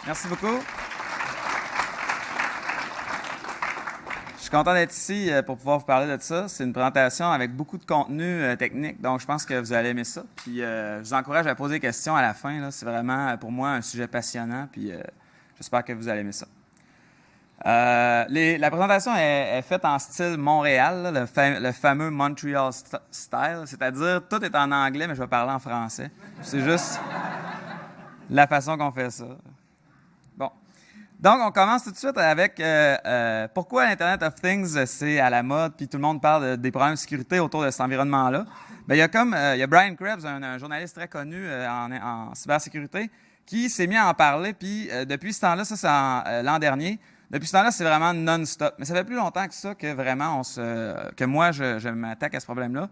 Merci beaucoup. Je suis content d'être ici pour pouvoir vous parler de ça. C'est une présentation avec beaucoup de contenu technique, donc je pense que vous allez aimer ça. Puis je vous encourage à poser des questions à la fin, là. C'est vraiment pour moi un sujet passionnant, puis j'espère que vous allez aimer ça. La présentation est faite en style Montréal, là, le fameux Montreal style, c'est-à-dire tout est en anglais, mais je vais parler en français. C'est juste la façon qu'on fait ça. Bon. Donc, on commence tout de suite avec pourquoi l'Internet of Things, c'est à la mode, puis tout le monde parle des problèmes de sécurité autour de cet environnement-là. Bien, il y a Brian Krebs, un journaliste très connu en cybersécurité, qui s'est mis à en parler, puis depuis ce temps-là, ça c'est l'an dernier, depuis ce temps-là, c'est vraiment non-stop. Mais ça fait plus longtemps que ça que vraiment que moi, je m'attaque à ce problème-là.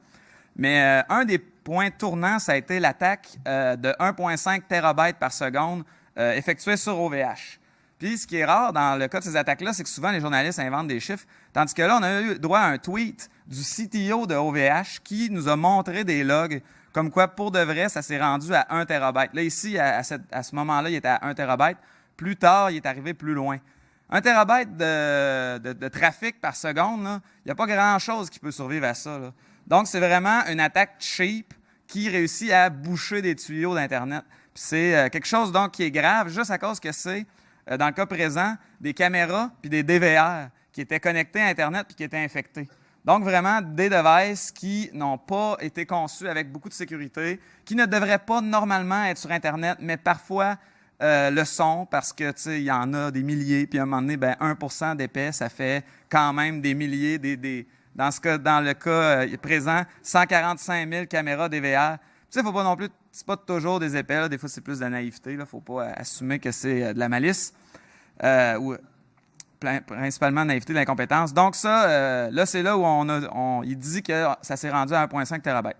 Mais un des points tournants, ça a été l'attaque de 1,5 TB par seconde effectuée sur OVH. Puis, ce qui est rare dans le cas de ces attaques-là, c'est que souvent, les journalistes inventent des chiffres. Tandis que là, on a eu droit à un tweet du CTO de OVH qui nous a montré des logs comme quoi, pour de vrai, ça s'est rendu à 1 TB. Là, ici, à ce moment-là, il était à 1 TB. Plus tard, il est arrivé plus loin. 1 TB de trafic par seconde, il n'y a pas grand-chose qui peut survivre à ça, là. Donc, c'est vraiment une attaque cheap qui réussit à boucher des tuyaux d'Internet. Puis c'est quelque chose donc qui est grave juste à cause que c'est, dans le cas présent, des caméras puis des DVR qui étaient connectés à Internet puis qui étaient infectés. Donc, vraiment, des devices qui n'ont pas été conçus avec beaucoup de sécurité, qui ne devraient pas normalement être sur Internet, mais parfois le sont parce que, tu sais, il y en a des milliers, puis à un moment donné, 1% d'épais, ça fait quand même des milliers, dans le cas présent, 145 000 caméras DVR. Tu sais, il ne faut pas non plus, c'est pas toujours des épais, là. Des fois c'est plus de la naïveté, il ne faut pas assumer que c'est de la malice, ou principalement de naïveté, de l'incompétence. Donc ça, là c'est là où il dit que ça s'est rendu à 1,5 TB.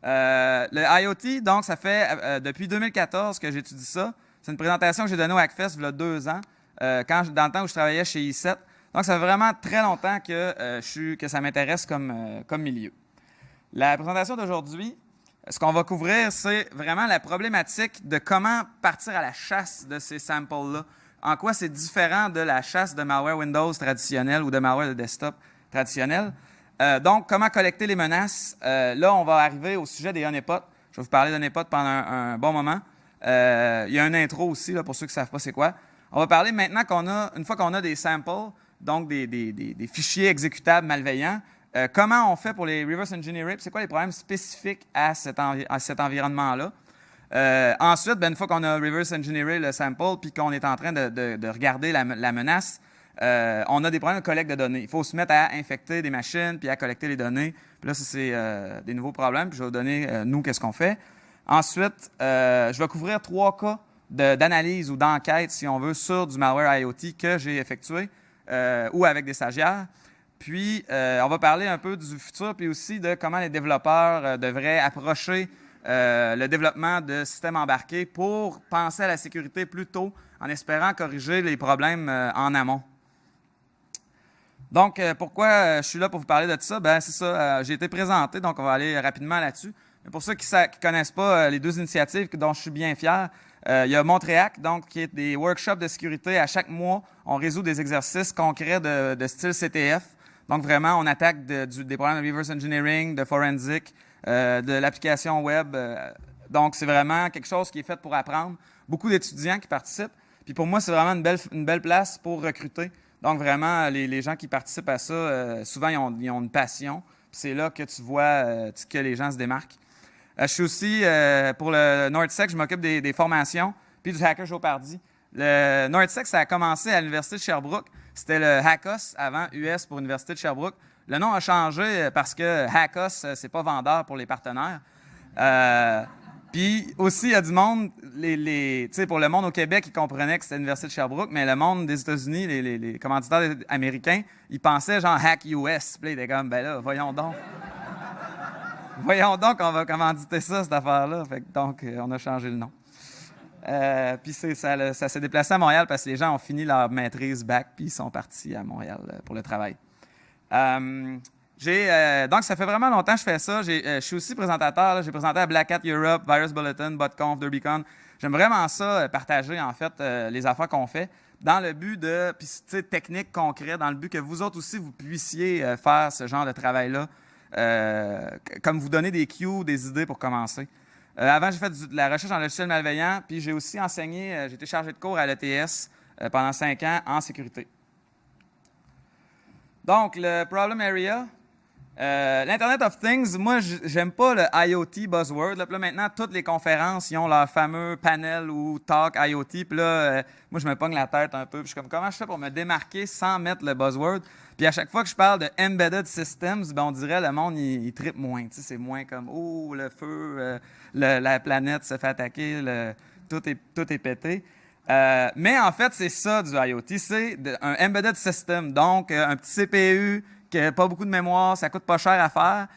Le IoT, donc ça fait depuis 2014 que j'étudie ça. C'est une présentation que j'ai donnée au Hackfest il y a 2 ans, dans le temps où je travaillais chez i7. Donc, ça fait vraiment très longtemps que ça m'intéresse comme milieu. La présentation d'aujourd'hui, ce qu'on va couvrir, c'est vraiment la problématique de comment partir à la chasse de ces samples-là. En quoi c'est différent de la chasse de malware Windows traditionnel ou de malware de desktop traditionnel. Donc, comment collecter les menaces. Là, on va arriver au sujet des honeypots. Je vais vous parler d'honeypots pendant un bon moment. Il y a une intro aussi, là, pour ceux qui ne savent pas c'est quoi. On va parler maintenant une fois qu'on a des samples, donc des fichiers exécutables malveillants. Comment on fait pour les reverse engineering? C'est quoi les problèmes spécifiques à cet environnement-là? Ensuite, une fois qu'on a reverse engineering le sample puis qu'on est en train de regarder la menace, on a des problèmes de collecte de données. Il faut se mettre à infecter des machines puis à collecter les données. Puis là, ça, c'est des nouveaux problèmes. Puis je vais vous donner, nous, qu'est-ce qu'on fait. Ensuite, je vais couvrir 3 cas d'analyse ou d'enquête, si on veut, sur du malware IoT que j'ai effectué. Ou avec des stagiaires. Puis, on va parler un peu du futur, puis aussi de comment les développeurs devraient approcher le développement de systèmes embarqués pour penser à la sécurité plus tôt, en espérant corriger les problèmes en amont. Donc, pourquoi je suis là pour vous parler de ça? C'est ça, j'ai été présenté, donc on va aller rapidement là-dessus. Mais pour ceux qui ne connaissent pas les 2 initiatives dont je suis bien fier, il y a Montréac, donc, qui est des workshops de sécurité. À chaque mois, on résout des exercices concrets de style CTF. Donc, vraiment, on attaque des problèmes de reverse engineering, de forensic, de l'application web. Donc, c'est vraiment quelque chose qui est fait pour apprendre. Beaucoup d'étudiants qui participent. Puis pour moi, c'est vraiment une belle place pour recruter. Donc, vraiment, les gens qui participent à ça, souvent, ils ont une passion. Puis c'est là que tu vois que les gens se démarquent. Je suis aussi, pour le NordSec, je m'occupe des formations, puis du Hacker Jeopardy. Le NordSec, ça a commencé à l'Université de Sherbrooke. C'était le Hackos, avant US pour l'Université de Sherbrooke. Le nom a changé parce que Hackos, c'est pas vendeur pour les partenaires. Puis aussi, il y a du monde, tu sais, pour le monde au Québec, ils comprenaient que c'était l'Université de Sherbrooke, mais le monde des États-Unis, les commanditaires américains, ils pensaient genre Hack US. Puis ils étaient comme, là, voyons donc. Voyons donc, on va commanditer ça, cette affaire-là. Donc, on a changé le nom. Puis ça s'est déplacé à Montréal parce que les gens ont fini leur maîtrise bac puis ils sont partis à Montréal pour le travail. Donc, ça fait vraiment longtemps que je fais ça. Je suis aussi présentateur. J'ai présenté à Black Hat Europe, Virus Bulletin, BotConf, DerbyCon. J'aime vraiment ça, partager, en fait, les affaires qu'on fait dans le but de, puis, tu sais, technique concrète, dans le but que vous autres aussi, vous puissiez faire ce genre de travail-là, comme vous donner des cues, des idées pour commencer. Avant, j'ai fait de la recherche en logiciel malveillant, puis j'ai aussi enseigné, j'ai été chargé de cours à l'ETS pendant 5 ans en sécurité. Donc, le problem area, l'Internet of Things, moi, j'aime pas le IoT buzzword. Là, puis là, maintenant, toutes les conférences, ils ont leur fameux panel ou talk IoT. Puis là, moi, je me pogne la tête un peu. Puis je suis comme, comment je fais pour me démarquer sans mettre le buzzword? Puis à chaque fois que je parle de Embedded Systems, ben, on dirait le monde, il trippe moins. Tu sais, c'est moins comme, oh, le feu, la planète se fait attaquer, tout est pété. Mais en fait, c'est ça du IoT. C'est un Embedded System. Donc, un petit CPU qui n'a pas beaucoup de mémoire, ça coûte pas cher à faire.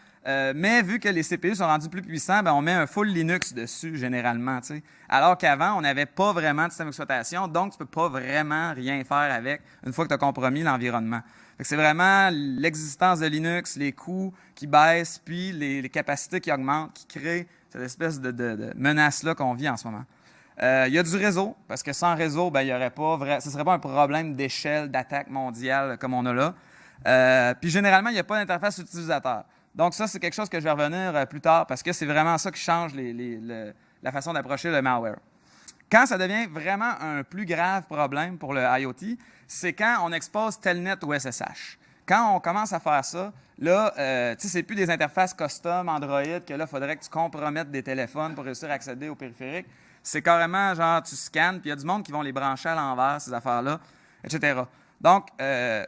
Mais vu que les CPU sont rendus plus puissants, ben, on met un full Linux dessus, généralement. T'sais. Alors qu'avant, on n'avait pas vraiment de système d'exploitation, donc tu ne peux pas vraiment rien faire avec une fois que tu as compromis l'environnement. C'est vraiment l'existence de Linux, les coûts qui baissent, puis les capacités qui augmentent, qui créent cette espèce de menace-là qu'on vit en ce moment. Il y a du réseau, parce que sans réseau, ben, il y aurait pas ce ne serait pas un problème d'échelle, d'attaque mondiale comme on a là. Puis généralement, il n'y a pas d'interface utilisateur. Donc ça, c'est quelque chose que je vais revenir plus tard, parce que c'est vraiment ça qui change la façon d'approcher le malware. Quand ça devient vraiment un plus grave problème pour le IoT, c'est quand on expose Telnet ou SSH. Quand on commence à faire ça, là, tu sais, c'est plus des interfaces custom Android que là, il faudrait que tu compromettes des téléphones pour réussir à accéder au périphérique. C'est carrément genre, tu scannes, puis il y a du monde qui vont les brancher à l'envers, ces affaires-là, etc. Donc,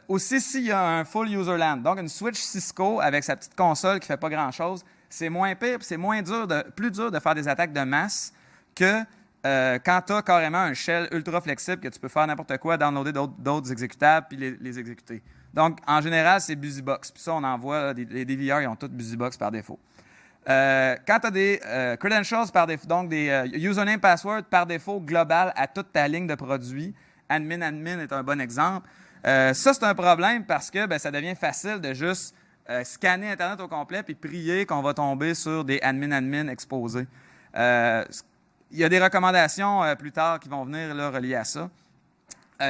aussi, s'il y a un full user LAN, donc une switch Cisco avec sa petite console qui ne fait pas grand-chose, c'est moins pire, puis c'est plus dur de faire des attaques de masse que quand tu as carrément un shell ultra flexible que tu peux faire n'importe quoi, downloader d'autres exécutables puis les exécuter. Donc, en général, c'est BusyBox. Puis ça, on en voit, les DVR, ils ont tous BusyBox par défaut. Quand tu as des credentials par défaut, donc des username password par défaut global à toute ta ligne de produits, admin est un bon exemple. Ça, c'est un problème parce que ça devient facile de juste scanner Internet au complet puis prier qu'on va tomber sur des admin exposés. Il y a des recommandations plus tard qui vont venir là, reliées à ça.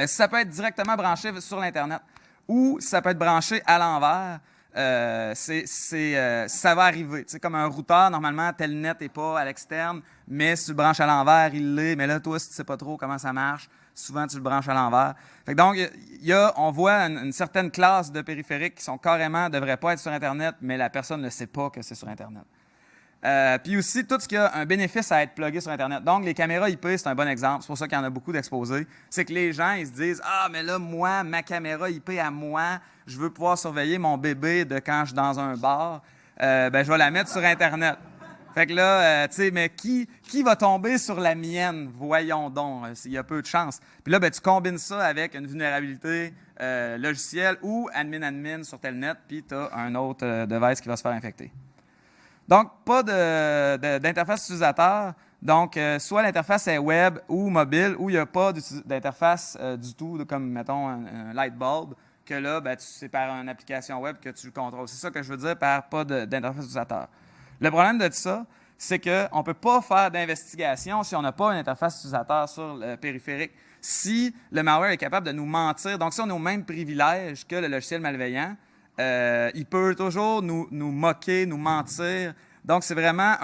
Ça peut être directement branché sur l'Internet ou ça peut être branché à l'envers. Ça va arriver. T'sais, comme un routeur, normalement, Telnet n'est pas à l'externe, mais si tu le branches à l'envers, il l'est. Mais là, toi, si tu ne sais pas trop comment ça marche, souvent, tu le branches à l'envers. Donc, on voit une certaine classe de périphériques qui sont carrément, ne devraient pas être sur Internet, mais la personne ne sait pas que c'est sur Internet. Puis aussi, tout ce qui a un bénéfice à être plugué sur Internet. Donc, les caméras IP, c'est un bon exemple. C'est pour ça qu'il y en a beaucoup d'exposés. C'est que les gens, ils se disent « Ah, mais là, moi, ma caméra IP à moi, je veux pouvoir surveiller mon bébé de quand je suis dans un bar. Je vais la mettre sur Internet. » Fait que là, tu sais, mais qui va tomber sur la mienne? Voyons donc, il y a peu de chance. Puis là, tu combines ça avec une vulnérabilité logicielle ou admin sur Telnet, puis tu as un autre device qui va se faire infecter. Donc, pas d'interface utilisateur. Donc, soit l'interface est web ou mobile, ou il n'y a pas d'interface du tout, comme, mettons, un light bulb, que là, c'est par une application web que tu le contrôles. C'est ça que je veux dire par pas d'interface utilisateur. Le problème de ça, c'est qu'on ne peut pas faire d'investigation si on n'a pas une interface utilisateur sur le périphérique. Si le malware est capable de nous mentir, donc si on a aux mêmes privilèges que le logiciel malveillant, il peut toujours nous moquer, nous mentir. Donc, c'est vraiment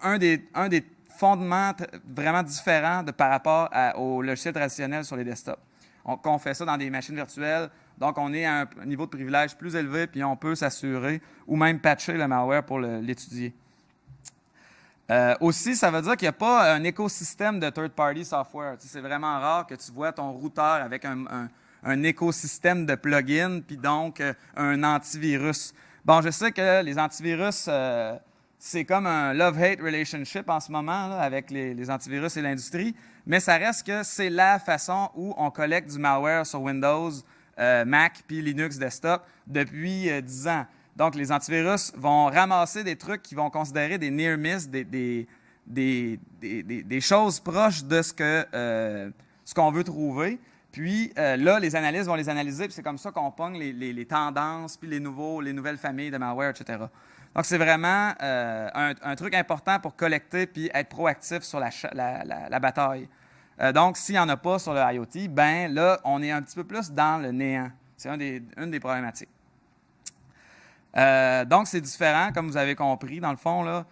un des fondements vraiment différents par rapport au logiciel traditionnel sur les desktops. On fait ça dans des machines virtuelles. Donc, on est à un niveau de privilège plus élevé, puis on peut s'assurer ou même patcher le malware pour l'étudier. Aussi, ça veut dire qu'il n'y a pas un écosystème de third-party software. Tu sais, c'est vraiment rare que tu vois ton routeur avec un écosystème de plugins, puis donc un antivirus. Bon, je sais que les antivirus, c'est comme un love-hate relationship en ce moment là, avec les antivirus et l'industrie, mais ça reste que c'est la façon où on collecte du malware sur Windows, Mac puis Linux desktop depuis 10 ans. Donc, les antivirus vont ramasser des trucs qu'ils vont considérer des near miss, des choses proches de ce qu'on veut trouver. Puis là, les analystes vont les analyser, puis c'est comme ça qu'on pogne les tendances, puis les nouvelles familles de malware, etc. Donc, c'est vraiment un truc important pour collecter puis être proactif sur la bataille. Donc, s'il n'y en a pas sur le IoT, ben là, on est un petit peu plus dans le néant. C'est une des problématiques. Donc, c'est différent, comme vous avez compris, dans le fond. Là,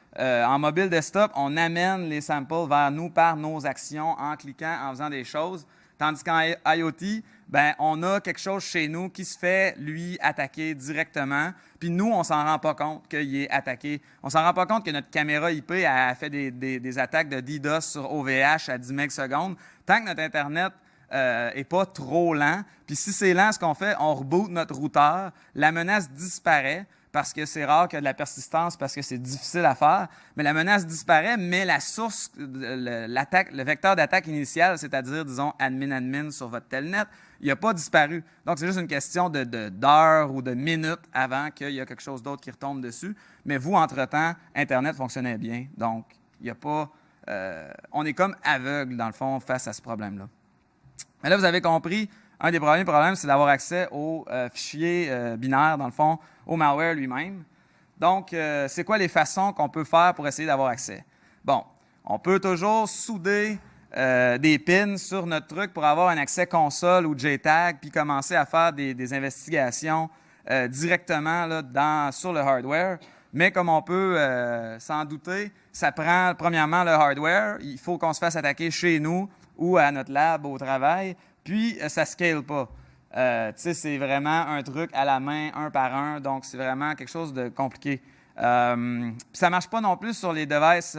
en mobile desktop, on amène les samples vers nous par nos actions, en cliquant, en faisant des choses. Tandis qu'en IoT, ben, on a quelque chose chez nous qui se fait, lui, attaquer directement. Puis nous, on ne s'en rend pas compte qu'il est attaqué. On ne s'en rend pas compte que notre caméra IP a fait des attaques de DDoS sur OVH à 10 MS/s. Tant que notre Internet n'est pas trop lent. Puis si c'est lent, ce qu'on fait, on reboot notre routeur. La menace disparaît parce que c'est rare qu'il y ait de la persistance, parce que c'est difficile à faire. Mais la menace disparaît, mais la source, le vecteur d'attaque initial, c'est-à-dire, disons, admin sur votre telnet, il n'a pas disparu. Donc, c'est juste une question d'heures ou de minutes avant qu'il y ait quelque chose d'autre qui retombe dessus. Mais vous, entre-temps, Internet fonctionnait bien. Donc, il n'y a pas... on est comme aveugle, dans le fond, face à ce problème-là. Mais là, vous avez compris, un des premiers problèmes, c'est d'avoir accès aux fichiers binaires, dans le fond, au malware lui-même. Donc, c'est quoi les façons qu'on peut faire pour essayer d'avoir accès? Bon, on peut toujours souder des pins sur notre truc pour avoir un accès console ou JTAG, puis commencer à faire des investigations directement là, sur le hardware. Mais comme on peut s'en douter, ça prend premièrement le hardware. Il faut qu'on se fasse attaquer chez nous ou à notre lab au travail, puis ça ne scale pas. C'est vraiment un truc à la main, un par un, donc c'est vraiment quelque chose de compliqué. Ça ne marche pas non plus sur les devices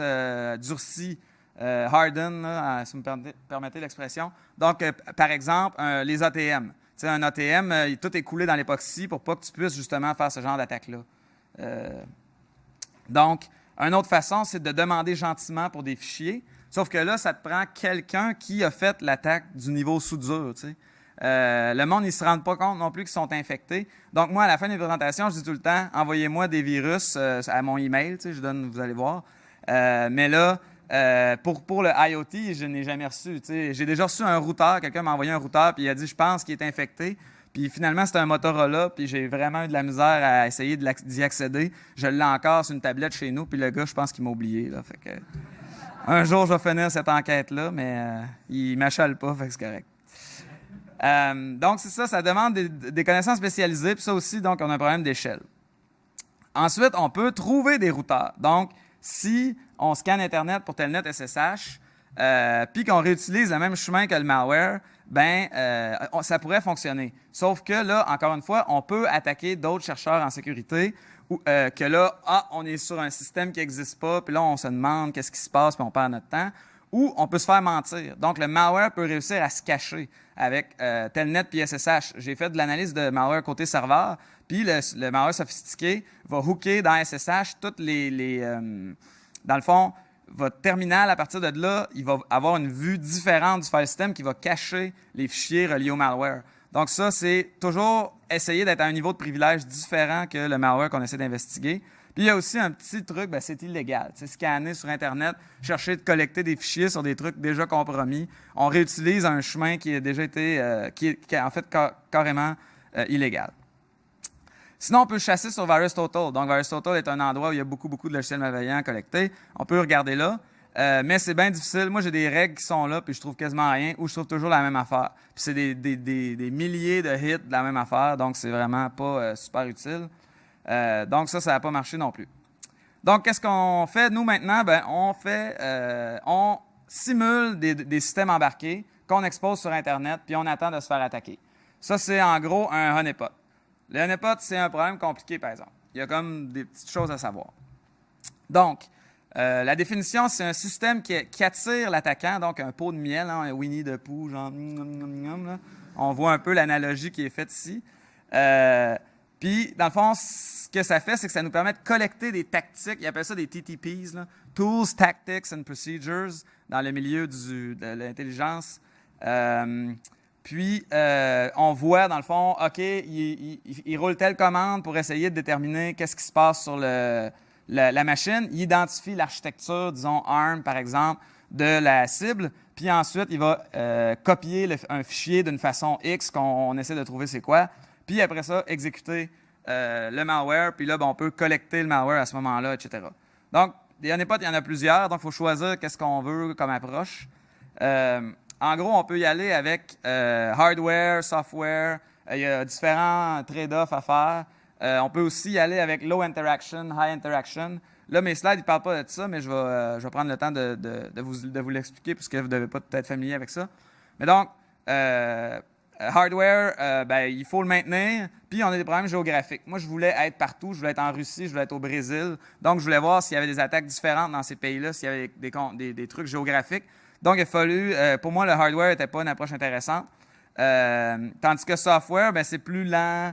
durcis, hardened, là, si vous me permettez l'expression. Donc, par exemple, les ATM. Un ATM, tout est coulé dans l'époxy pour pas que tu puisses justement faire ce genre d'attaque-là. Donc, une autre façon, c'est de demander gentiment pour des fichiers. Sauf que là, ça te prend quelqu'un qui a fait l'attaque du niveau soudure. Le monde, ils ne se rendent pas compte non plus qu'ils sont infectés. Donc, moi, à la fin des présentations, je dis tout le temps, envoyez-moi des virus à mon email. Je donne, vous allez voir. Mais là, pour le IoT, je n'ai jamais reçu. J'ai déjà reçu un routeur. Quelqu'un m'a envoyé un routeur, puis il a dit, je pense qu'il est infecté. Puis finalement, c'était un Motorola, puis j'ai vraiment eu de la misère à essayer d'y accéder. Je l'ai encore sur une tablette chez nous, puis le gars, je pense qu'il m'a oublié. Là, fait que... Un jour, je vais finir cette enquête-là, mais il ne m'achale pas, fait que c'est correct. Donc, c'est ça, ça demande des connaissances spécialisées, puis ça aussi, donc, on a un problème d'échelle. Ensuite, on peut trouver des routeurs. Donc, si on scanne Internet pour Telnet SSH, puis qu'on réutilise le même chemin que le malware, ça pourrait fonctionner. Sauf que là, encore une fois, on peut attaquer d'autres chercheurs en sécurité que là, on est sur un système qui n'existe pas, puis là, on se demande qu'est-ce qui se passe, puis on perd notre temps. Ou on peut se faire mentir. Donc, le malware peut réussir à se cacher avec Telnet puis SSH. J'ai fait de l'analyse de malware côté serveur, puis le malware sophistiqué va hooker dans SSH toutes dans le fond, votre terminal, à partir de là, il va avoir une vue différente du file system qui va cacher les fichiers reliés au malware. Donc ça, c'est toujours essayer d'être à un niveau de privilège différent que le malware qu'on essaie d'investiguer. Puis il y a aussi un petit truc, c'est illégal. C'est scanner sur Internet, chercher de collecter des fichiers sur des trucs déjà compromis. On réutilise un chemin qui a déjà été, qui est en fait carrément illégal. Sinon, on peut chasser sur VirusTotal. Donc, VirusTotal est un endroit où il y a beaucoup de logiciels malveillants collectés. On peut regarder là. Mais c'est bien difficile. Moi, j'ai des règles qui sont là, puis je trouve quasiment rien, ou je trouve toujours la même affaire. Puis c'est des milliers de hits de la même affaire, donc c'est vraiment pas super utile. Donc ça n'a pas marché non plus. Donc, qu'est-ce qu'on fait, nous, maintenant? On simule des systèmes embarqués qu'on expose sur Internet, puis on attend de se faire attaquer. Ça, c'est en gros un honeypot. Le honeypot, c'est un problème compliqué, par exemple. Il y a comme des petites choses à savoir. Donc, la définition, c'est un système qui attire l'attaquant, donc un pot de miel, un Winnie the Pooh, genre... Là. On voit un peu l'analogie qui est faite ici. Puis, dans le fond, ce que ça fait, c'est que ça nous permet de collecter des tactiques. Ils appellent ça des TTPs, là, Tools, Tactics and Procedures, dans le milieu de l'intelligence. Puis, on voit, dans le fond, OK, il roule telle commande pour essayer de déterminer qu'est-ce qui se passe sur la machine. Il identifie l'architecture, disons ARM, par exemple, de la cible, puis ensuite, il va copier un fichier d'une façon X qu'on essaie de trouver c'est quoi, puis après ça, exécuter le malware, puis là, on peut collecter le malware à ce moment-là, etc. Donc, des honeypots, il y en a plusieurs, donc il faut choisir qu'est-ce qu'on veut comme approche. En gros, on peut y aller avec hardware, software, il y a différents trade-offs à faire. On peut aussi y aller avec low interaction, high interaction. Là, mes slides ne parlent pas de ça, mais je vais prendre le temps de vous l'expliquer, puisque vous ne devez pas être familier avec ça. Mais donc, hardware, il faut le maintenir, puis on a des problèmes géographiques. Moi, je voulais être partout, je voulais être en Russie, je voulais être au Brésil. Donc, je voulais voir s'il y avait des attaques différentes dans ces pays-là, s'il y avait des trucs géographiques. Donc, il a fallu, pour moi, le hardware n'était pas une approche intéressante. Tandis que software, c'est plus lent,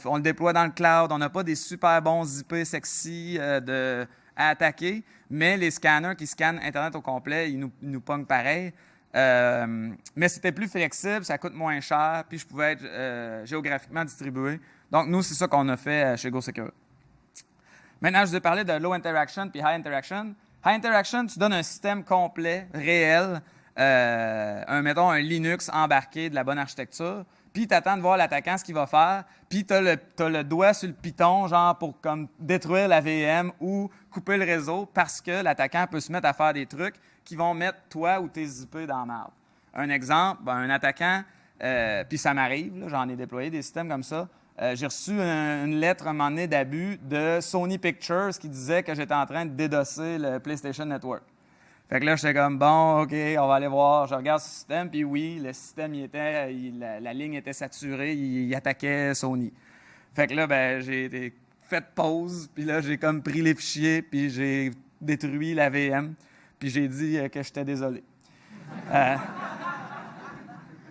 on le déploie dans le cloud, on n'a pas des super bons IP sexy à attaquer, mais les scanners qui scannent Internet au complet, ils nous pognent pareil. Mais c'était plus flexible, ça coûte moins cher, puis je pouvais être géographiquement distribué. Donc, nous, c'est ça qu'on a fait chez GoSecure. Maintenant, je vous ai parlé de low interaction puis high interaction. High interaction, tu donnes un système complet, réel, mettons un Linux embarqué de la bonne architecture, puis tu attends de voir l'attaquant ce qu'il va faire, puis tu as le doigt sur le piton, genre pour comme détruire la VM ou couper le réseau, parce que l'attaquant peut se mettre à faire des trucs qui vont mettre toi ou tes IP dans la merde. Un exemple, un attaquant, puis ça m'arrive, j'en ai déployé des systèmes comme ça. J'ai reçu une lettre à un moment donné d'abus de Sony Pictures qui disait que j'étais en train de dédosser le PlayStation Network. Fait que là, j'étais comme, bon, OK, on va aller voir. Je regarde ce système, puis oui, le système, la ligne était saturée, il attaquait Sony. Fait que là, j'ai fait pause, puis là, j'ai comme pris les fichiers, puis j'ai détruit la VM, puis j'ai dit que j'étais désolé.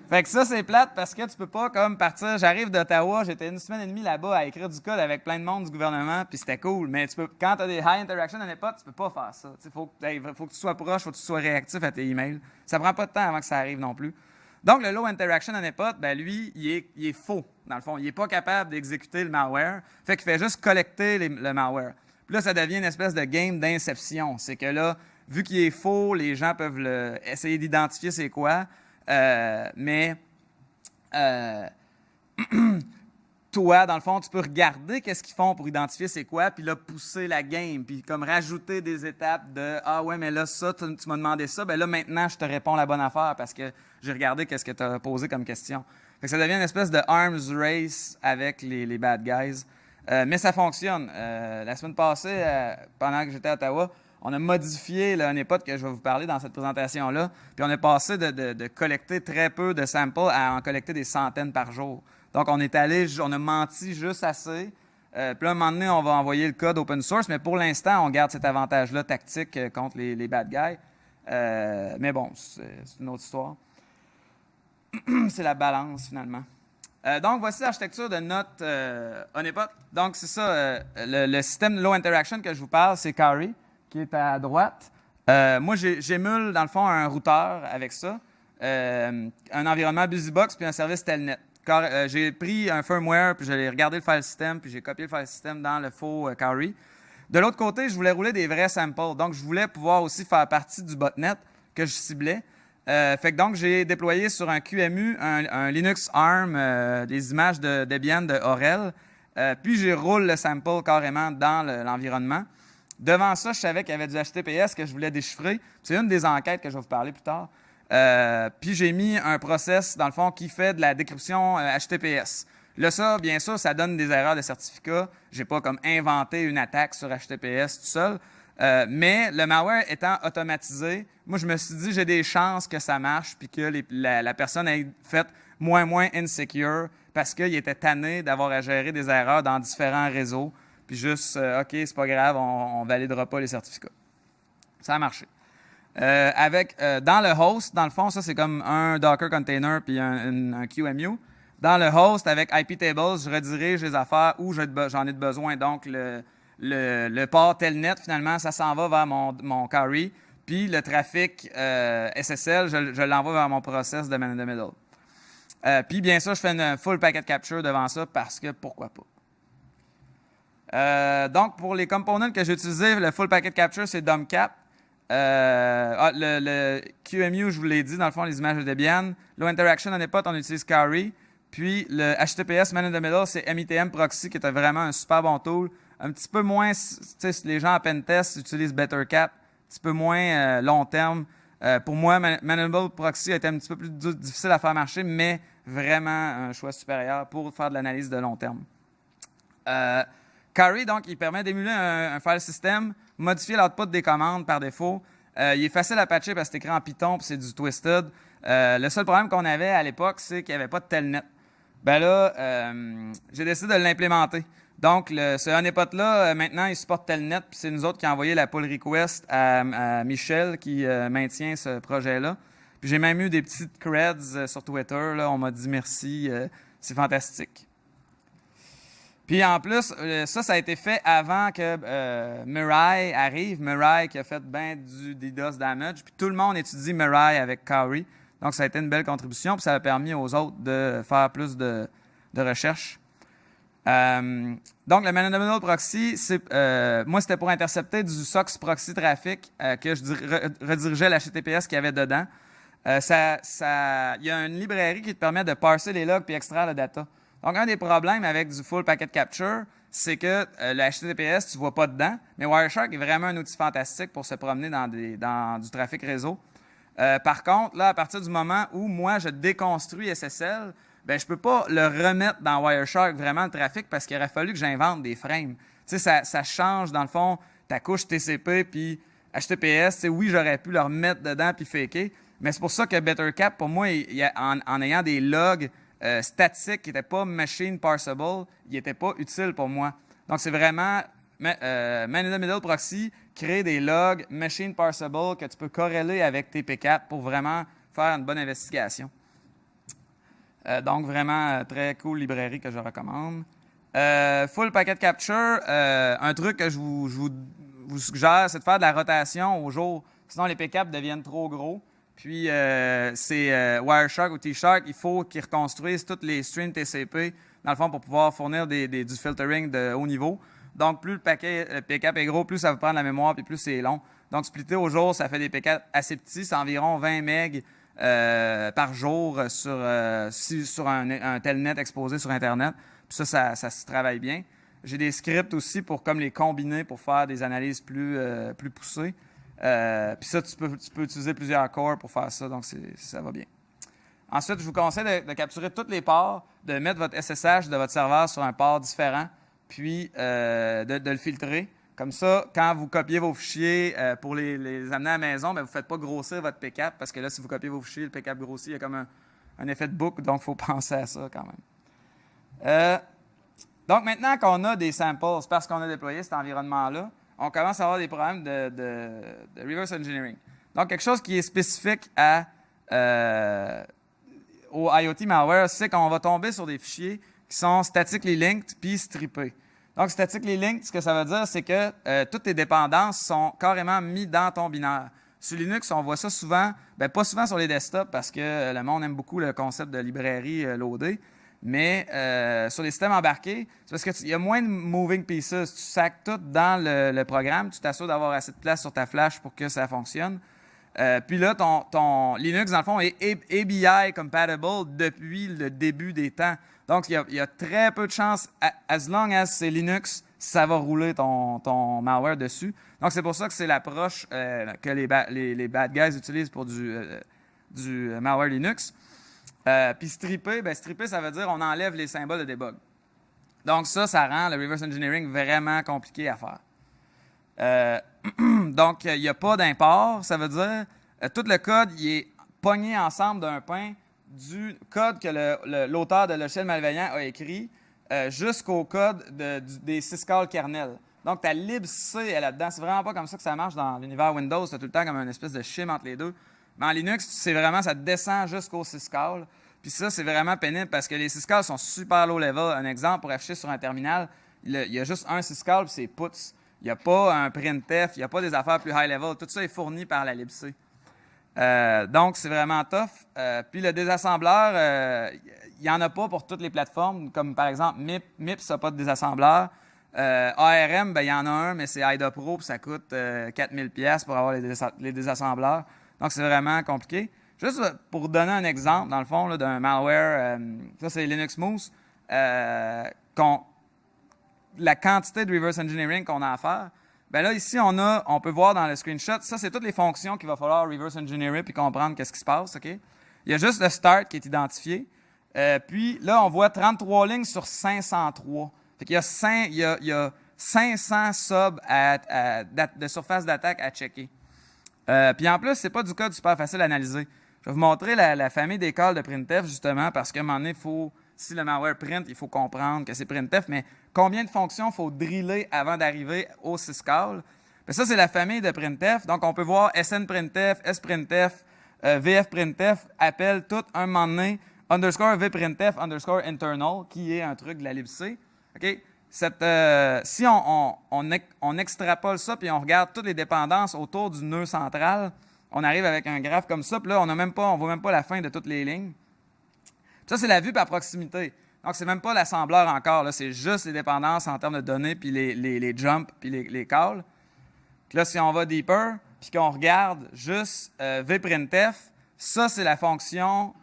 Fait que ça, c'est plate parce que tu peux pas comme partir. J'arrive d'Ottawa, j'étais 1 semaine et demie là-bas à écrire du code avec plein de monde du gouvernement, puis c'était cool. Mais quand tu as des high interaction honeypots, tu peux pas faire ça. Il faut que tu sois proche, faut que tu sois réactif à tes emails. Ça prend pas de temps avant que ça arrive non plus. Donc, le low interaction honeypot, lui, il est faux, dans le fond. Il est pas capable d'exécuter le malware. Fait qu'il fait juste collecter le malware. Puis là, ça devient une espèce de game d'inception. C'est que là, vu qu'il est faux, les gens peuvent essayer d'identifier c'est quoi. Mais toi, dans le fond, tu peux regarder qu'est-ce qu'ils font pour identifier c'est quoi, puis là, pousser la game, puis comme rajouter des étapes de « Ah ouais, mais là, ça, tu m'as demandé ça, là, maintenant, je te réponds la bonne affaire parce que j'ai regardé qu'est-ce que tu as posé comme question. » Fait que ça devient une espèce de arms race avec les bad guys. Mais ça fonctionne. La semaine passée, pendant que j'étais à Ottawa, on a modifié le honeypot que je vais vous parler dans cette présentation-là, puis on est passé de collecter très peu de samples à en collecter des centaines par jour. Donc, on a menti juste assez. Puis là, à un moment donné, on va envoyer le code open source, mais pour l'instant, on garde cet avantage-là tactique contre les bad guys. Mais bon, c'est une autre histoire. C'est la balance, finalement. Donc, voici l'architecture de notre honeypot. Donc, c'est ça, le système de low interaction que je vous parle, c'est Kari, qui est à droite. Moi, j'émule, dans le fond, un routeur avec ça, un environnement BusyBox, puis un service Telnet. J'ai pris un firmware, puis j'ai regardé le file system, puis j'ai copié le file system dans le faux Kari. De l'autre côté, je voulais rouler des vrais samples. Donc, je voulais pouvoir aussi faire partie du botnet que je ciblais. Donc, j'ai déployé sur un QEMU, un Linux ARM, des images de Debian de Orel. Puis, j'ai roulé le sample carrément dans l'environnement. Devant ça, je savais qu'il y avait du HTTPS que je voulais déchiffrer. C'est une des enquêtes que je vais vous parler plus tard. Puis j'ai mis un process, dans le fond, qui fait de la décryption HTTPS. Là, ça, bien sûr, ça donne des erreurs de certificat. Je n'ai pas comme inventé une attaque sur HTTPS tout seul. Mais le malware étant automatisé, moi, je me suis dit, j'ai des chances que ça marche puis que la personne ait fait moins insecure parce qu'il était tanné d'avoir à gérer des erreurs dans différents réseaux. Puis juste, OK, c'est pas grave, on validera pas les certificats. Ça a marché. Dans le host, dans le fond, ça, c'est comme un Docker container puis un QEMU. Dans le host, avec iptables, je redirige les affaires où j'en ai besoin. Donc, le port telnet, finalement, ça s'en va vers mon Kari. Puis, le trafic SSL, je l'envoie vers mon process de man in the middle. Puis, bien sûr, je fais une full packet capture devant ça parce que pourquoi pas. Donc, pour les components que j'ai utilisés, le full packet capture, c'est Domcap. Le QEMU, je vous l'ai dit, dans le fond, les images de Debian. Low Interaction, on n'est pas, on utilise Kari. Puis le HTTPS Man in the Middle, c'est MITM Proxy, qui est vraiment un super bon tool. Un petit peu moins, les gens à Pentest utilisent BetterCap, un petit peu moins long terme. Pour moi, Man in the Middle Proxy a été un petit peu plus difficile à faire marcher, mais vraiment un choix supérieur pour faire de l'analyse de long terme. Kari, donc, il permet d'émuler un file system, modifier l'output des commandes par défaut. Il est facile à patcher parce que c'est écrit en Python et c'est du twisted. Le seul problème qu'on avait à l'époque, c'est qu'il n'y avait pas de telnet. Ben là, j'ai décidé de l'implémenter. Donc, ce honeypot-là, maintenant, il supporte telnet, puis c'est nous autres qui avons envoyé la pull request à Michel qui maintient ce projet-là. Puis j'ai même eu des petites creds sur Twitter. Là, on m'a dit merci, c'est fantastique. Puis en plus, ça a été fait avant que Mirai arrive. Mirai qui a fait bien du DDoS damage. Puis tout le monde étudie Mirai avec Kari. Donc ça a été une belle contribution. Puis ça a permis aux autres de faire plus de recherche. Donc le Man in the Middle Proxy, moi c'était pour intercepter du SOX Proxy Traffic que je redirigeais l'HTTPS qu'il y avait dedans. Il y a une librairie qui te permet de parser les logs puis extraire la data. Donc, un des problèmes avec du full packet capture, c'est que le HTTPS, tu ne vois pas dedans, mais Wireshark est vraiment un outil fantastique pour se promener dans du trafic réseau. Par contre, là, à partir du moment où moi, je déconstruis SSL, ben, je ne peux pas le remettre dans Wireshark vraiment le trafic parce qu'il aurait fallu que j'invente des frames. Tu sais, ça change, dans le fond, ta couche TCP puis HTTPS. Tu sais, oui, j'aurais pu le remettre dedans puis faker, mais c'est pour ça que BetterCap, pour moi, en ayant des logs statiques qui n'étaient pas machine parsable, il n'était pas utile pour moi. Donc, c'est vraiment Man in the Middle Proxy, créer des logs machine parsable que tu peux corréler avec TP4 pour vraiment faire une bonne investigation. Donc, vraiment, très cool librairie que je recommande. Full Packet Capture, un truc que je vous suggère, c'est de faire de la rotation au jour. Sinon, les PCAP deviennent trop gros. Puis, c'est Wireshark ou T-Shark, il faut qu'ils reconstruisent tous les streams TCP, dans le fond, pour pouvoir fournir du filtering de haut niveau. Donc, plus le PCAP est gros, plus ça va prendre la mémoire, puis plus c'est long. Donc, splitter au jour, ça fait des PCAP assez petits. C'est environ 20 MB par jour sur un telnet exposé sur Internet. Puis ça se travaille bien. J'ai des scripts aussi pour comme les combiner pour faire des analyses plus poussées. Puis ça, tu peux utiliser plusieurs cores pour faire ça, donc ça va bien. Ensuite, je vous conseille de capturer tous les ports, de mettre votre SSH de votre serveur sur un port différent, puis de le filtrer. Comme ça, quand vous copiez vos fichiers pour les amener à la maison, bien, vous ne faites pas grossir votre PCAP, parce que là, si vous copiez vos fichiers, le PCAP grossit, il y a comme un effet de boucle, donc il faut penser à ça quand même. Donc maintenant qu'on a des samples, parce qu'on a déployé cet environnement-là, on commence à avoir des problèmes de reverse engineering. Donc, quelque chose qui est spécifique au IoT malware, c'est qu'on va tomber sur des fichiers qui sont statically linked puis strippés. Donc, statically linked, ce que ça veut dire, c'est que toutes tes dépendances sont carrément mises dans ton binaire. Sur Linux, on voit ça souvent, bien, pas souvent sur les desktops parce que le monde aime beaucoup le concept de librairie loadée. Mais sur les systèmes embarqués, c'est parce qu'il y a moins de moving pieces. Tu sacs tout dans le programme, tu t'assures d'avoir assez de place sur ta flash pour que ça fonctionne. Puis là, ton Linux, dans le fond, est ABI compatible depuis le début des temps. Donc, il y a très peu de chances, as long as c'est Linux, ça va rouler ton malware dessus. Donc, c'est pour ça que c'est l'approche que les bad guys utilisent pour du malware Linux. Puis stripper, ça veut dire on enlève les symboles de debug. Donc ça rend le reverse engineering vraiment compliqué à faire. Donc, il n'y a pas d'import, ça veut dire tout le code il est pogné ensemble d'un pain du code que l'auteur de logiciel malveillant a écrit jusqu'au code des syscall kernel. Donc, ta libc est là-dedans. C'est vraiment pas comme ça que ça marche dans l'univers Windows. Tu as tout le temps comme une espèce de scheme entre les deux. Mais en Linux, c'est vraiment, ça descend jusqu'au syscall. Puis ça, c'est vraiment pénible parce que les syscall sont super low level. Un exemple, pour afficher sur un terminal, il y a juste un syscall, puis c'est puts. Il n'y a pas un printf, il n'y a pas des affaires plus high level. Tout ça est fourni par la libc. Donc, c'est vraiment tough. Puis le désassembleur, il n'y en a pas pour toutes les plateformes, comme par exemple MIPS n'a pas de désassembleur. ARM, ben, il y en a un, mais c'est IDA Pro, puis ça coûte 4000 pièces pour avoir les désassembleurs. Donc, c'est vraiment compliqué. Juste pour donner un exemple, dans le fond, là, d'un malware, ça, c'est Linux Moose, la quantité de reverse engineering qu'on a à faire. Ben là, ici, on peut voir dans le screenshot, ça, c'est toutes les fonctions qu'il va falloir reverse engineer puis comprendre qu'est-ce qui se passe, OK? Il y a juste le start qui est identifié. Puis là, on voit 33 lignes sur 503. Fait qu'il y a 500 subs de surface d'attaque à checker. Puis en plus, c'est pas du code super facile à analyser. Je vais vous montrer la famille des calls de printf, justement, parce qu'à un moment donné, si le malware print, il faut comprendre que c'est printf, mais combien de fonctions il faut driller avant d'arriver au syscall? Bien, ça, c'est la famille de printf. Donc, on peut voir snprintf, sprintf, vfprintf, appelle tout un moment donné, underscore vprintf, underscore internal, qui est un truc de la libc. OK? Si on extrapole ça puis on regarde toutes les dépendances autour du nœud central, on arrive avec un graphe comme ça, puis là, on ne voit même pas la fin de toutes les lignes. Ça, c'est la vue par proximité. Donc, c'est même pas l'assembleur encore. Là, c'est juste les dépendances en termes de données, puis les jumps, puis les calls. Puis là, si on va deeper, puis qu'on regarde juste vprintf, ça, c'est la fonction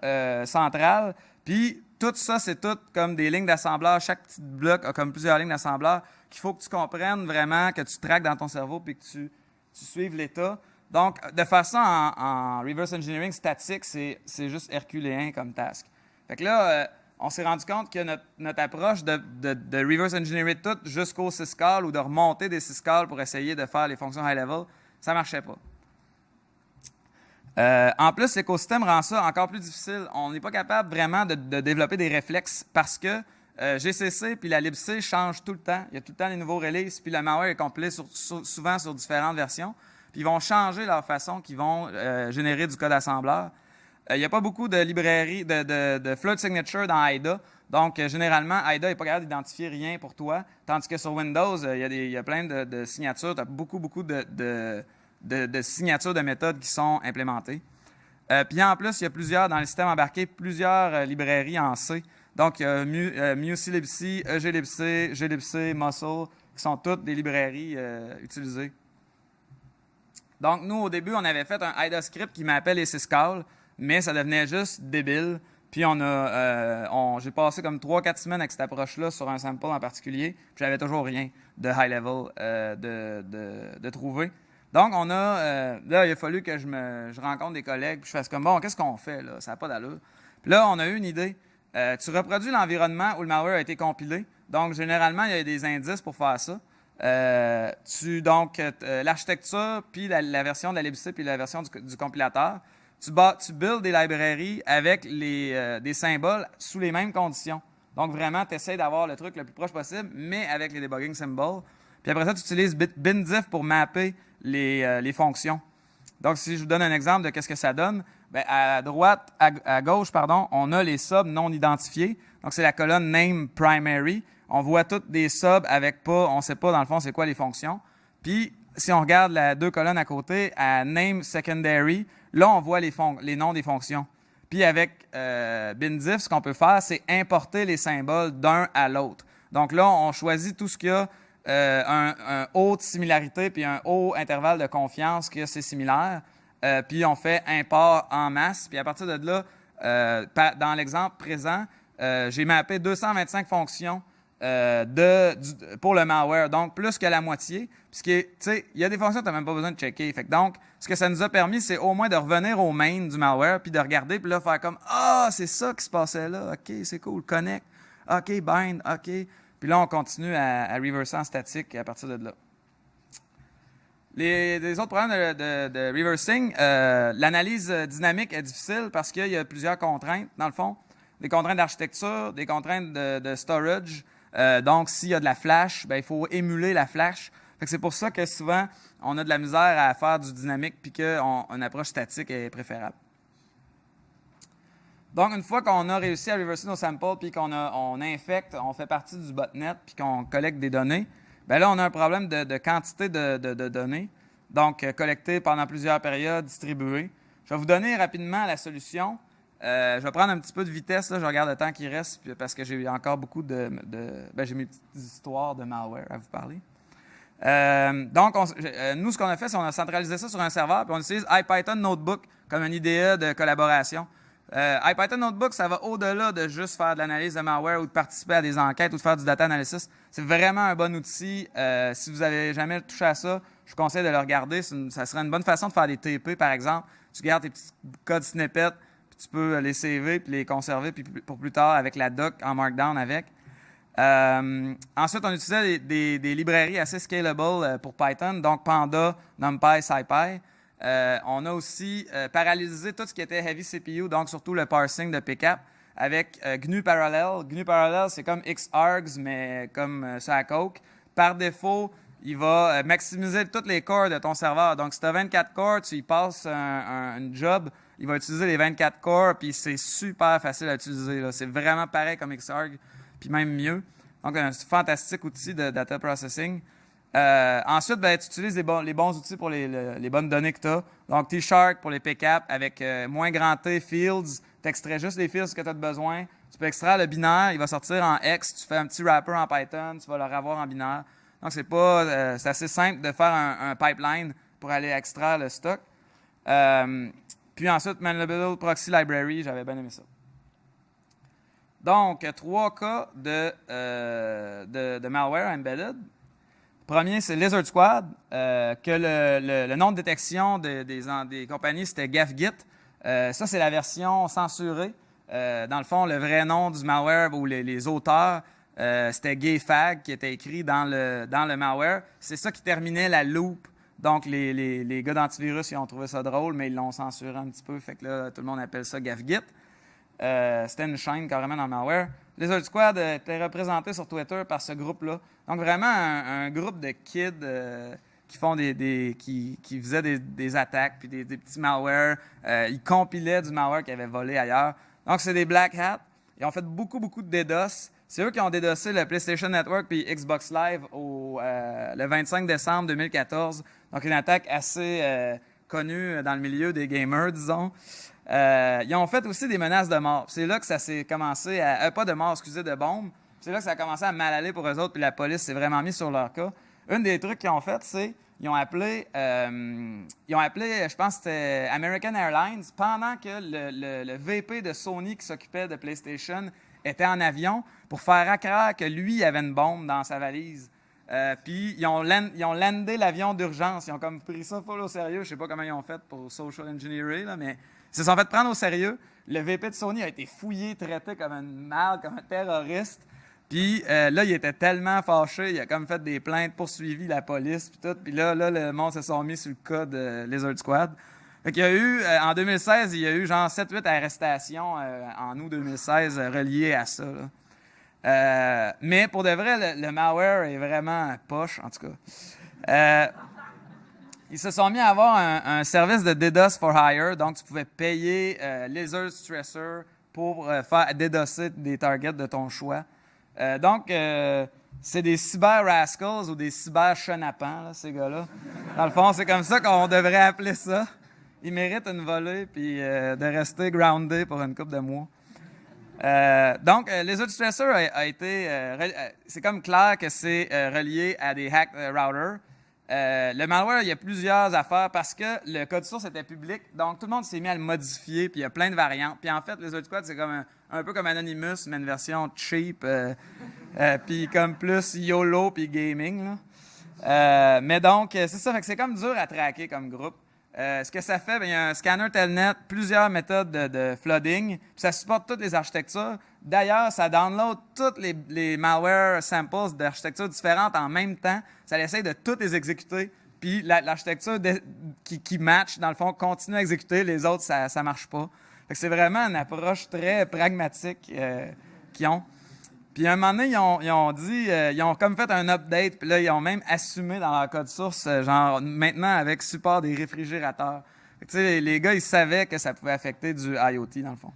centrale. Puis tout ça, c'est tout comme des lignes d'assembleur. Chaque petit bloc a comme plusieurs lignes d'assembleur qu'il faut que tu comprennes vraiment, que tu traques dans ton cerveau, puis que tu suives l'état. Donc, de faire ça en reverse engineering statique, c'est juste herculéen comme task. Fait que là, on s'est rendu compte que notre approche de reverse engineer tout jusqu'au syscall ou de remonter des syscalls pour essayer de faire les fonctions high level, ça ne marchait pas. En plus, l'écosystème rend ça encore plus difficile. On n'est pas capable vraiment de développer des réflexes parce que GCC puis la libc changent tout le temps. Il y a tout le temps les nouveaux releases, puis le malware est compilé souvent sur différentes versions. Puis ils vont changer leur façon qu'ils vont générer du code assembleur. Il n'y a pas beaucoup de librairies, de flood signature dans IDA. Donc, généralement, IDA n'est pas capable d'identifier rien pour toi. Tandis que sur Windows, il y a plein de signatures. Tu as beaucoup de signatures de méthodes qui sont implémentées. Puis en plus, il y a dans le système embarqué plusieurs librairies en C. Donc, il y a MusiLibc, EGLibc, glibc, Muscle, qui sont toutes des librairies utilisées. Donc, nous, au début, on avait fait un IDA script qui m'appelle les syscalls, mais ça devenait juste débile. Puis j'ai passé comme 3-4 semaines avec cette approche-là sur un sample en particulier, puis j'avais toujours rien de high level de trouver. Donc, là, il a fallu que je rencontre des collègues, puis je fasse comme, bon, qu'est-ce qu'on fait, là? Ça n'a pas d'allure. Puis là, on a eu une idée. Tu reproduis l'environnement où le malware a été compilé. Donc, généralement, il y a des indices pour faire ça. L'architecture, puis la version de la libc, puis la version du compilateur, tu builds des librairies avec des symboles sous les mêmes conditions. Donc, vraiment, tu essaies d'avoir le truc le plus proche possible, mais avec les debugging symbols. Puis après ça, tu utilises bindiff pour mapper les fonctions. Donc, si je vous donne un exemple de qu'est-ce que ça donne, bien, à gauche, on a les subs non identifiés. Donc, c'est la colonne name primary. On voit toutes des subs avec pas, on ne sait pas dans le fond c'est quoi les fonctions. Puis, si on regarde les deux colonnes à côté, à name secondary, là, on voit les noms des fonctions. Puis, avec bindiff, ce qu'on peut faire, c'est importer les symboles d'un à l'autre. Donc là, on choisit tout ce qui a un haut de similarité puis un haut intervalle de confiance que c'est similaire. Puis on fait import en masse. Puis à partir de là, dans l'exemple présent, j'ai mappé 225 fonctions pour le malware, donc plus que la moitié. Puisque, tu sais, il y a des fonctions que tu n'as même pas besoin de checker. Fait que donc, ce que ça nous a permis, c'est au moins de revenir au main du malware, puis de regarder, puis là, faire comme « Ah, c'est ça qui se passait là. OK, c'est cool. Connect. OK, bind. OK. » Puis là, on continue à reverser en statique à partir de là. Les autres problèmes de reversing, l'analyse dynamique est difficile parce qu'il y a plusieurs contraintes, dans le fond. Des contraintes d'architecture, des contraintes de storage. Donc, s'il y a de la flash, bien, il faut émuler la flash. Fait que c'est pour ça que souvent, on a de la misère à faire du dynamique puis qu'une approche statique est préférable. Donc, une fois qu'on a réussi à reverser nos samples puis qu'on infecte, on fait partie du botnet puis qu'on collecte des données, bien là, on a un problème de quantité de données, donc collectées pendant plusieurs périodes, distribuées. Je vais vous donner rapidement la solution. Je vais prendre un petit peu de vitesse, là, je regarde le temps qui reste, parce que j'ai encore beaucoup j'ai mes petites histoires de malware à vous parler. Donc, nous, ce qu'on a fait, c'est qu'on a centralisé ça sur un serveur, puis on utilise IPython Notebook comme une IDE de collaboration. IPython Notebook, ça va au-delà de juste faire de l'analyse de malware ou de participer à des enquêtes ou de faire du data analysis. C'est vraiment un bon outil. Si vous n'avez jamais touché à ça, je vous conseille de le regarder. Ça serait une bonne façon de faire des TP, par exemple. Tu gardes tes petits codes snippets, puis tu peux les saver puis les conserver puis pour plus tard avec la doc en Markdown avec. Ensuite, on utilisait des librairies assez scalable pour Python, donc Panda, NumPy, SciPy. On a aussi parallélé tout ce qui était heavy CPU, donc surtout le parsing de PCAP, avec GNU Parallel. GNU Parallel, c'est comme Xargs, mais comme ça à Coke. Par défaut, il va maximiser tous les cores de ton serveur. Donc, si tu as 24 cores, tu y passes un job, il va utiliser les 24 cores, puis c'est super facile à utiliser, là. C'est vraiment pareil comme Xarg, puis même mieux. Donc, un fantastique outil de data processing. Ensuite, tu utilises les bons outils pour les bonnes données que tu as. Donc, T-Shark pour les PCAP avec moins grand T, Fields. Tu extrais juste les fields que tu as besoin. Tu peux extraire le binaire, il va sortir en X. Tu fais un petit wrapper en Python, tu vas le revoir en binaire. Donc, c'est assez simple de faire un pipeline pour aller extraire le stock. Puis ensuite, Mandible Proxy Library, j'avais bien aimé ça. Donc, 3 cas de malware embedded. Premier, c'est Lizard Squad, que le nom de détection des compagnies, c'était GafGit. Ça, c'est la version censurée. Dans le fond, le vrai nom du malware ou les auteurs, c'était GayFag, qui était écrit dans le malware. C'est ça qui terminait la loop. Donc, les gars d'antivirus, ils ont trouvé ça drôle, mais ils l'ont censuré un petit peu. Fait que là, tout le monde appelle ça GafGit. C'était une chaîne carrément dans le malware. Lizard Squad était représenté sur Twitter par ce groupe-là. Donc, vraiment un groupe de kids qui font qui faisaient des attaques puis des petits malwares. Ils compilaient du malware qu'ils avaient volé ailleurs. Donc, c'est des Black Hats. Ils ont fait beaucoup, beaucoup de DDoS. C'est eux qui ont DDoSé le PlayStation Network puis Xbox Live le 25 décembre 2014. Donc, une attaque assez connue dans le milieu des gamers, disons. Ils ont fait aussi des menaces de mort. C'est là que ça s'est commencé pas de mort, excusez, de bombes. C'est là que ça a commencé à mal aller pour eux autres, puis la police s'est vraiment mise sur leur cas. Un des trucs qu'ils ont fait, c'est ils ont appelé, je pense que c'était American Airlines, pendant que le VP de Sony qui s'occupait de PlayStation était en avion, pour faire accroire que lui avait une bombe dans sa valise. Puis ils ont landé l'avion d'urgence. Ils ont comme pris ça full au sérieux. Je sais pas comment ils ont fait pour social engineering, là, mais ils se sont fait prendre au sérieux. Le VP de Sony a été fouillé, traité comme un mal, comme un terroriste. Puis là, il était tellement fâché, il a comme fait des plaintes, poursuivi la police, puis tout. Puis là, le monde se sont mis sur le cas de Lizard Squad. Fait qu'il y a eu, en 2016, il y a eu genre 7-8 arrestations en août 2016 reliées à ça, là. Mais pour de vrai, le malware est vraiment poche, en tout cas. Ils se sont mis à avoir un service de DDoS for hire, donc tu pouvais payer Lizard Stressor pour faire DDoSer des targets de ton choix. Donc, c'est des cyber rascals ou des cyber chenapans, là, ces gars-là. Dans le fond, c'est comme ça qu'on devrait appeler ça. Ils méritent une volée puis de rester grounded pour une couple de mois. Donc, Lizard Stressor a été... c'est comme clair que c'est relié à des hack routers. Le malware, il y a plusieurs affaires parce que le code source était public, donc tout le monde s'est mis à le modifier, puis il y a plein de variantes. Puis en fait, Lizard Squad, c'est comme un peu comme Anonymous, mais une version cheap, puis comme plus YOLO puis gaming, là. Mais donc, c'est ça, fait que c'est comme dur à traquer comme groupe. Ce que ça fait, il y a un scanner Telnet, plusieurs méthodes de flooding, puis ça supporte toutes les architectures. D'ailleurs, ça download toutes les malware samples d'architectures différentes en même temps. Ça essaie de toutes les exécuter, puis l'architecture qui match, dans le fond, continue à exécuter, les autres, ça ne marche pas. Fait que c'est vraiment une approche très pragmatique qu'ils ont. Puis à un moment donné, ils ont comme fait un update, puis là, ils ont même assumé dans leur code source, genre maintenant avec support des réfrigérateurs. Fait que, tu sais, les gars, ils savaient que ça pouvait affecter du IoT, dans le fond.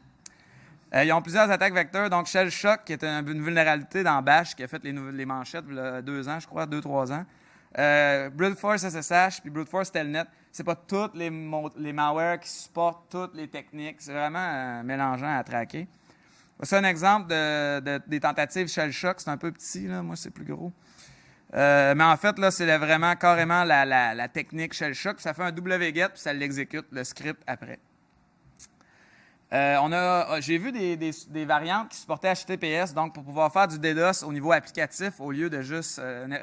Ils ont plusieurs attaques vecteurs, donc Shell Shock, qui est une vulnérabilité dans Bash, qui a fait les manchettes il y a 2 ans, je crois, 2-3 ans. Brute Force SSH, puis Brute Force Telnet. c'est pas tous les malwares qui supportent toutes les techniques. C'est vraiment mélangeant à traquer. C'est un exemple des tentatives shell shock. C'est un peu petit, là. Moi, c'est plus gros. Mais en fait, là, c'est vraiment carrément la technique shell shock. Ça fait un wget, puis ça l'exécute, le script, après. J'ai vu des variantes qui supportaient HTTPS, donc pour pouvoir faire du DDoS au niveau applicatif au lieu de juste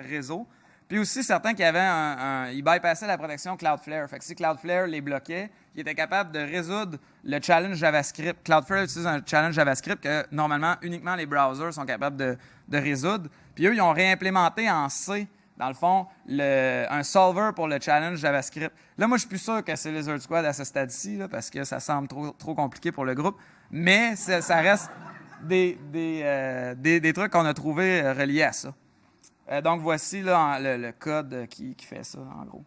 réseau. Puis aussi, certains qui avaient ils bypassaient la protection Cloudflare. Fait que si Cloudflare les bloquait, ils étaient capables de résoudre le challenge JavaScript. Cloudflare utilise un challenge JavaScript que, normalement, uniquement les browsers sont capables de résoudre. Puis eux, ils ont réimplémenté en C, dans le fond, un solver pour le challenge JavaScript. Là, moi, je suis plus sûr que c'est Lizard Squad à ce stade-ci, là, parce que ça semble trop compliqué pour le groupe. Mais ça reste des trucs qu'on a trouvés reliés à ça. Donc, voici là, le code qui fait ça, en gros.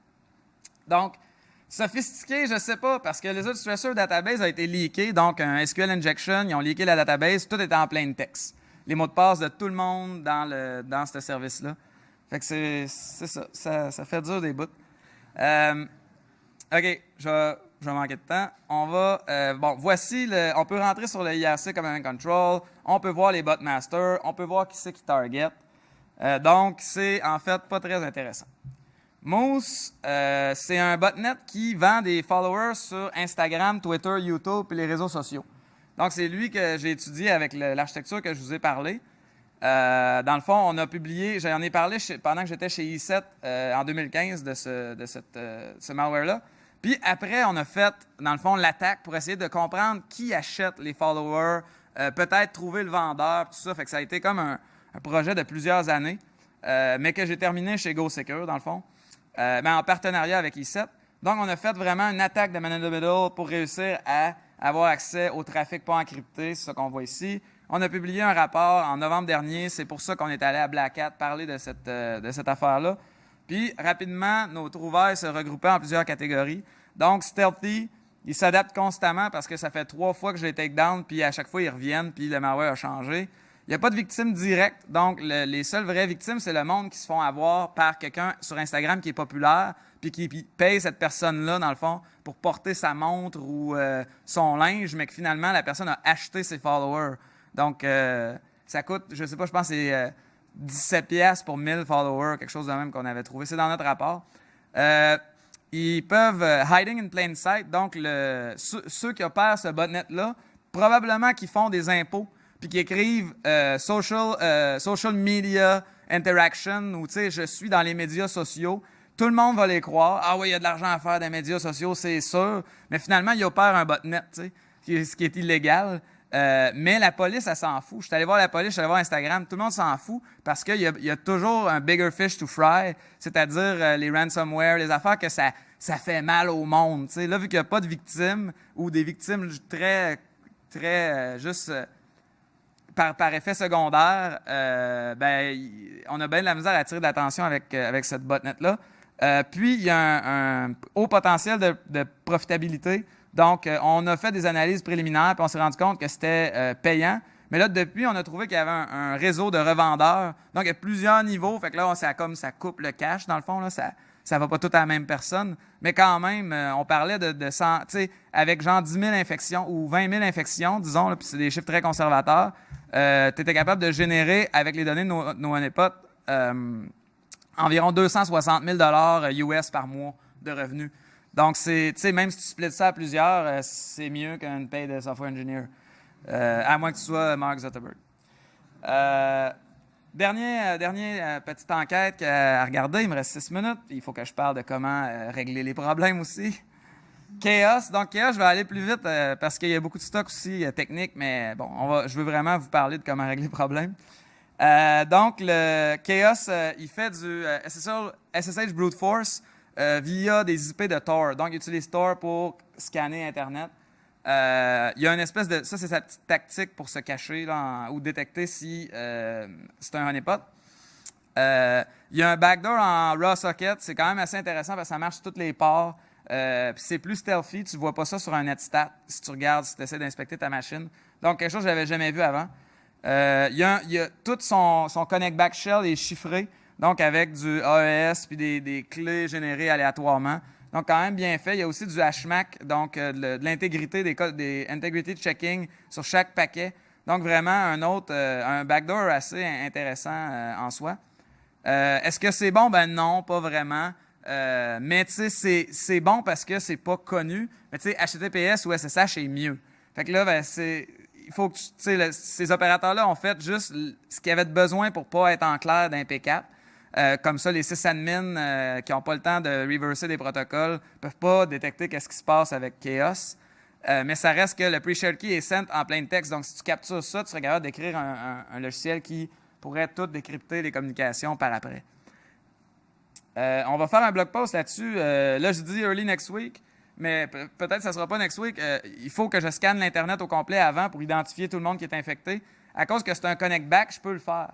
Donc, sophistiqué, je ne sais pas, parce que les autres Stressor Database a été leaké, donc un SQL injection, ils ont leaké la database, tout était en plain text. Les mots de passe de tout le monde dans ce service-là. Fait que c'est ça. Ça fait dur des bouts. OK, je vais manquer de temps. On va... voici... on peut rentrer sur le IRC Command and Control. On peut voir les botmasters. On peut voir qui c'est qui target. Donc, c'est en fait pas très intéressant. Moose, c'est un botnet qui vend des followers sur Instagram, Twitter, YouTube et les réseaux sociaux. Donc, c'est lui que j'ai étudié avec l'architecture que je vous ai parlé. Dans le fond, on a publié, j'en ai parlé pendant que j'étais chez i7 en 2015 de ce malware-là. Puis après, on a fait, dans le fond, l'attaque pour essayer de comprendre qui achète les followers, peut-être trouver le vendeur, tout ça. Fait que ça a été comme un projet de plusieurs années, mais que j'ai terminé chez GoSecure, dans le fond, mais en partenariat avec i7. Donc, on a fait vraiment une attaque de man-in-the-middle pour réussir à avoir accès au trafic pas encrypté, c'est ce qu'on voit ici. On a publié un rapport en novembre dernier. C'est pour ça qu'on est allé à Black Hat parler de cette affaire-là. Puis, rapidement, nos trouvailles se regroupaient en plusieurs catégories. Donc, Stealthy, ils s'adaptent constamment parce que ça fait 3 fois que je les take down, puis à chaque fois, ils reviennent, puis le malware a changé. Il n'y a pas de victimes directes. Donc, les seules vraies victimes, c'est le monde qui se font avoir par quelqu'un sur Instagram qui est populaire, puis qui paye cette personne-là, dans le fond, pour porter sa montre ou son linge, mais que finalement, la personne a acheté ses followers. Donc, ça coûte, je ne sais pas, je pense que c'est 17$ pour 1000 followers, quelque chose de même qu'on avait trouvé. C'est dans notre rapport. Ils peuvent hiding in plain sight. Donc, ceux qui opèrent ce botnet-là, probablement qu'ils font des impôts, puis qui écrivent social media interaction, ou tu sais, je suis dans les médias sociaux. Tout le monde va les croire. Ah oui, il y a de l'argent à faire des médias sociaux, c'est sûr. Mais finalement, ils opèrent un botnet, tu sais, ce qui est illégal. Mais la police, elle s'en fout. Je suis allé voir la police, je suis allé voir Instagram. Tout le monde s'en fout parce qu'il y a toujours un bigger fish to fry, c'est-à-dire les ransomware, les affaires que ça fait mal au monde. T'sais. Là, vu qu'il n'y a pas de victimes ou des victimes très, très juste par effet secondaire, on a bien de la misère à attirer de l'attention avec cette botnet-là. Puis, il y a un haut potentiel de profitabilité. Donc, on a fait des analyses préliminaires, puis on s'est rendu compte que c'était payant. Mais là, depuis, on a trouvé qu'il y avait un réseau de revendeurs. Donc, il y a plusieurs niveaux. Fait que là, ça coupe le cash, dans le fond. Là, ça ne va pas tout à la même personne. Mais quand même, on parlait de 100, tu sais, avec genre 10 000 infections ou 20 000 infections, disons, là, puis c'est des chiffres très conservateurs, tu étais capable de générer, avec les données de nos honeypots, environ 260 000 $ US par mois de revenus. Donc, tu sais, même si tu splits ça à plusieurs, c'est mieux qu'une paye de software engineer. À moins que tu sois Mark Zuckerberg. Dernière petite enquête à regarder. Il me reste 6 minutes. Il faut que je parle de comment régler les problèmes aussi. Chaos. Donc, Chaos, je vais aller plus vite parce qu'il y a beaucoup de stock aussi technique, mais bon, je veux vraiment vous parler de comment régler les problèmes. Donc, le Chaos, il fait du SSH Brute Force via des IP de Tor. Donc, il utilise Tor pour scanner Internet. Il y a une espèce de... Ça, c'est sa petite tactique pour se cacher là, ou détecter si c'est un honeypot. Il y a un backdoor en raw socket. C'est quand même assez intéressant parce que ça marche sur tous les ports. Puis c'est plus stealthy. Tu ne vois pas ça sur un netstat si tu regardes, si tu essaies d'inspecter ta machine. Donc, quelque chose que je n'avais jamais vu avant. Il y a tout son connect back shell est chiffré. Donc, avec du AES puis des clés générées aléatoirement. Donc, quand même bien fait. Il y a aussi du HMAC, donc de l'intégrité, des integrity checking sur chaque paquet. Donc, vraiment, un backdoor assez intéressant en soi. Est-ce que c'est bon? Ben non, pas vraiment. Mais tu sais, c'est bon parce que c'est pas connu. Mais tu sais, HTTPS ou SSH est mieux. Fait que là, ben, il faut que, tu sais, ces opérateurs-là ont fait juste ce qu'ils avaient de besoin pour pas être en clair d'un P4. Comme ça, les sysadmins qui n'ont pas le temps de reverser des protocoles ne peuvent pas détecter qu'est-ce qui se passe avec Chaos. Mais ça reste que le pre-shared key est sent en plain text. Donc, si tu captures ça, tu serais capable d'écrire un logiciel qui pourrait tout décrypter les communications par après. On va faire un blog post là-dessus. Là, je dis early next week, mais peut-être que ça ne sera pas next week. Il faut que je scanne l'Internet au complet avant pour identifier tout le monde qui est infecté. À cause que c'est un connect back, je peux le faire.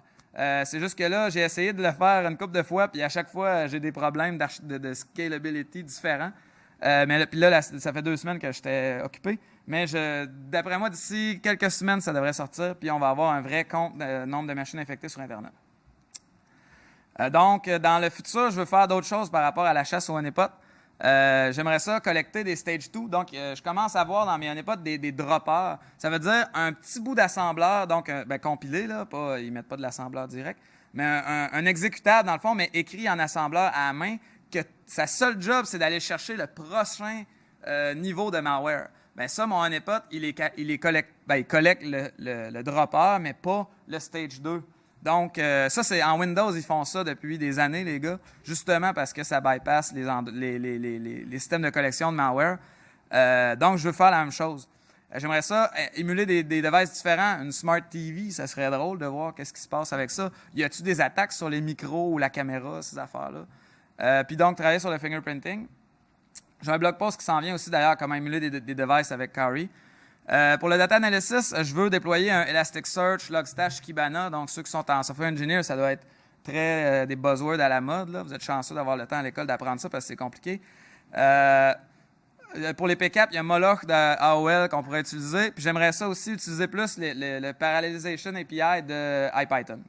C'est juste que là, j'ai essayé de le faire une couple de fois, puis à chaque fois, j'ai des problèmes de scalability différents. Mais puis là, ça fait 2 semaines que j'étais occupé. Mais d'après moi, d'ici quelques semaines, ça devrait sortir, puis on va avoir un vrai compte nombre de machines infectées sur Internet. Donc, dans le futur, je veux faire d'autres choses par rapport à la chasse aux honeypots. J'aimerais ça collecter des stage 2. Donc, je commence à voir dans mes honeypots des droppers. Ça veut dire un petit bout d'assembleur, donc compilé, là, ils ne mettent pas de l'assembleur direct, mais un exécutable, dans le fond, mais écrit en assembleur à la main, que sa seule job, c'est d'aller chercher le prochain niveau de malware. Bien, ça, mon honeypot, il collecte le dropper, mais pas le stage 2. Donc, ça, c'est en Windows, ils font ça depuis des années, les gars, justement parce que ça bypass les systèmes de collection de malware. Donc, je veux faire la même chose. J'aimerais ça émuler des devices différents. Une Smart TV, ça serait drôle de voir qu'est-ce qui se passe avec ça. Y a-t-il des attaques sur les micros ou la caméra, ces affaires-là? Puis donc, travailler sur le fingerprinting. J'ai un blog post qui s'en vient aussi, d'ailleurs, comment émuler des devices avec Kari. Pour le data analysis, je veux déployer un Elasticsearch, Logstash, Kibana. Donc, ceux qui sont en software engineer, ça doit être très des buzzwords à la mode. Là. Vous êtes chanceux d'avoir le temps à l'école d'apprendre ça parce que c'est compliqué. Pour les PCAP, il y a Moloch de AOL qu'on pourrait utiliser. Puis j'aimerais ça aussi utiliser plus le Parallelization API de IPython.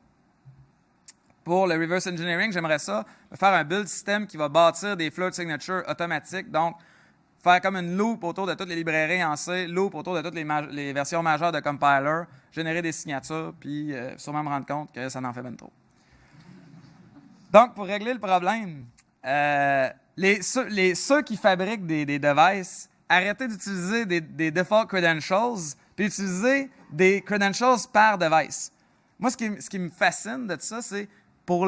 Pour le reverse engineering, j'aimerais ça faire un build system qui va bâtir des float signatures automatiques. Donc, faire comme une loop autour de toutes les librairies en C, loop autour de toutes les versions majeures de compiler, générer des signatures, puis sûrement me rendre compte que ça n'en fait même trop. Donc, pour régler le problème, ceux qui fabriquent des devices, arrêtez d'utiliser des default credentials, puis utiliser des credentials par device. Moi, ce qui me fascine de tout ça, c'est pour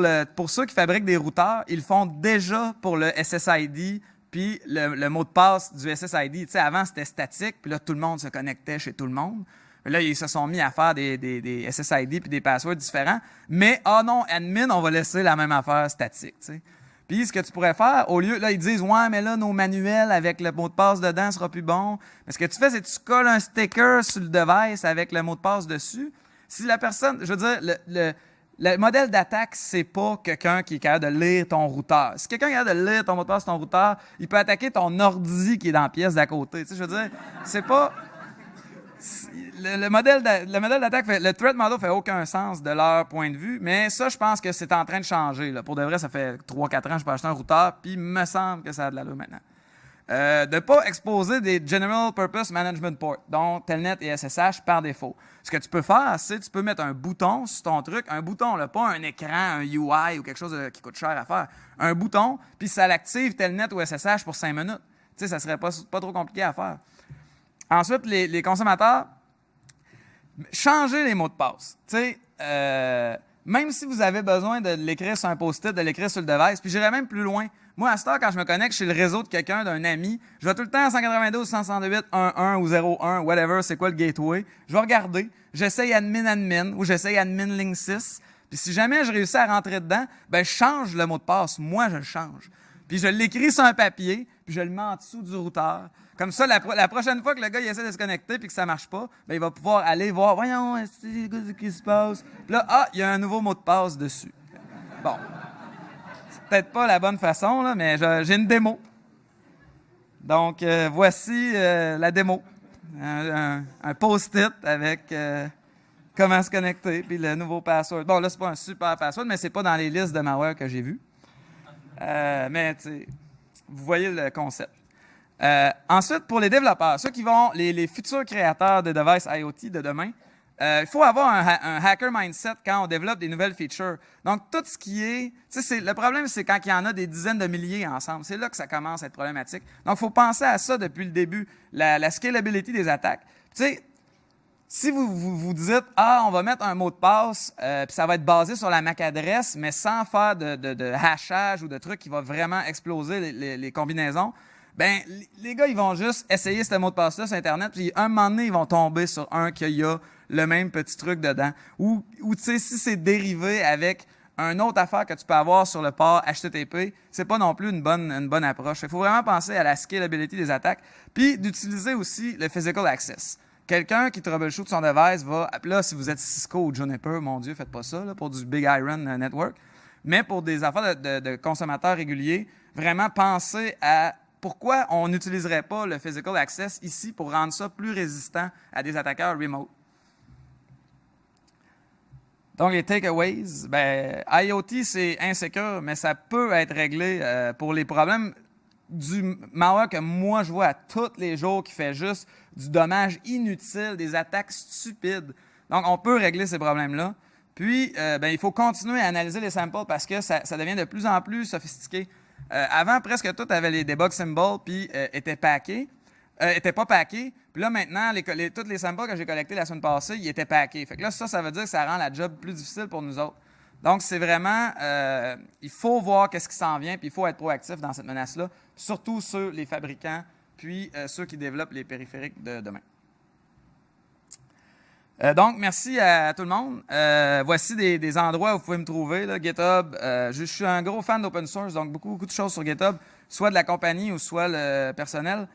ceux qui fabriquent des routeurs, ils le font déjà pour le SSID, puis le mot de passe du SSID. Tu sais, avant, c'était statique, puis là, tout le monde se connectait chez tout le monde. Puis là, ils se sont mis à faire des SSID puis des passwords différents. Mais, non, admin, on va laisser la même affaire statique, tu sais. Puis, ce que tu pourrais faire, au lieu, là, ils disent, ouais, mais là, nos manuels avec le mot de passe dedans sera plus bon. Mais ce que tu fais, c'est que tu colles un sticker sur le device avec le mot de passe dessus. Si la personne, je veux dire, le modèle d'attaque, c'est pas quelqu'un qui est capable de lire ton routeur. Si quelqu'un est capable de lire ton mot de passe sur ton routeur, il peut attaquer ton ordi qui est dans la pièce d'à côté. Tu sais, je veux dire, c'est pas... Le modèle d'attaque, le threat model fait aucun sens de leur point de vue, mais ça, je pense que c'est en train de changer. Là. Pour de vrai, ça fait 3-4 ans que je peux acheter un routeur, puis il me semble que ça a de l'allure maintenant. De ne pas exposer des General Purpose Management Port, dont Telnet et SSH par défaut. Ce que tu peux faire, c'est tu peux mettre un bouton sur ton truc, un bouton, là, pas un écran, un UI ou quelque chose qui coûte cher à faire. Un bouton, puis ça l'active Telnet ou SSH pour 5 minutes. Tu sais, ça serait pas trop compliqué à faire. Ensuite, les consommateurs, changez les mots de passe. Tu sais, même si vous avez besoin de l'écrire sur un post-it, de l'écrire sur le device, puis j'irais même plus loin. Moi, à cette heure, quand je me connecte chez le réseau de quelqu'un, d'un ami, je vais tout le temps à 192, 168, 11 ou 01, whatever, c'est quoi le gateway. Je vais regarder, j'essaye admin ou j'essaye admin link 6. Puis si jamais je réussis à rentrer dedans, ben je change le mot de passe. Moi, je le change. Puis je l'écris sur un papier, puis je le mets en dessous du routeur. Comme ça, la prochaine fois que le gars il essaie de se connecter puis que ça marche pas, ben il va pouvoir aller voir, voyons, qu'est-ce qui se passe? Puis là, il y a un nouveau mot de passe dessus. Bon. C'est peut-être pas la bonne façon, là, mais j'ai une démo. Donc, voici la démo. Un post-it avec comment se connecter, puis le nouveau password. Bon, là, c'est pas un super password, mais c'est pas dans les listes de malware que j'ai vues. Mais, tu sais, vous voyez le concept. Ensuite, pour les développeurs, ceux qui vont, les futurs créateurs de devices IoT de demain, il faut avoir un hacker mindset quand on développe des nouvelles features. Donc, tout ce qui est... le problème, c'est quand il y en a des dizaines de milliers ensemble. C'est là que ça commence à être problématique. Donc, il faut penser à ça depuis le début, la scalability des attaques. Tu sais, si vous dites « Ah, on va mettre un mot de passe, puis ça va être basé sur la MAC adresse, mais sans faire de hashage ou de trucs qui va vraiment exploser les combinaisons », ben les gars, ils vont juste essayer ce mot de passe-là sur Internet, puis un moment donné, ils vont tomber sur un qu'il y a le même petit truc dedans. Ou tu sais, si c'est dérivé avec une autre affaire que tu peux avoir sur le port HTTP, c'est pas non plus une bonne approche. Il faut vraiment penser à la scalability des attaques, puis d'utiliser aussi le physical access. Quelqu'un qui troubleshoot son device va... Là, si vous êtes Cisco ou Juniper, mon Dieu, faites pas ça là, pour du Big Iron Network. Mais pour des affaires de consommateurs réguliers, vraiment penser à pourquoi on n'utiliserait pas le physical access ici pour rendre ça plus résistant à des attaqueurs remote. Donc, les takeaways, IoT, c'est insécure, mais ça peut être réglé pour les problèmes du malware que moi, je vois à tous les jours qui fait juste du dommage inutile, des attaques stupides. Donc, on peut régler ces problèmes-là. Puis, il faut continuer à analyser les samples parce que ça devient de plus en plus sophistiqué. Avant, presque tout avait les debug symbols puis étaient pas packés. Puis là, maintenant, tous les samples que j'ai collectés la semaine passée, ils étaient packés. Fait que là, ça veut dire que ça rend la job plus difficile pour nous autres. Donc, c'est vraiment... il faut voir qu'est-ce qui s'en vient, puis il faut être proactif dans cette menace-là, surtout les fabricants, puis ceux qui développent les périphériques de demain. Donc, merci à tout le monde. Voici des endroits où vous pouvez me trouver. Là, GitHub, je suis un gros fan d'open source, donc beaucoup de choses sur GitHub, soit de la compagnie ou soit le personnel.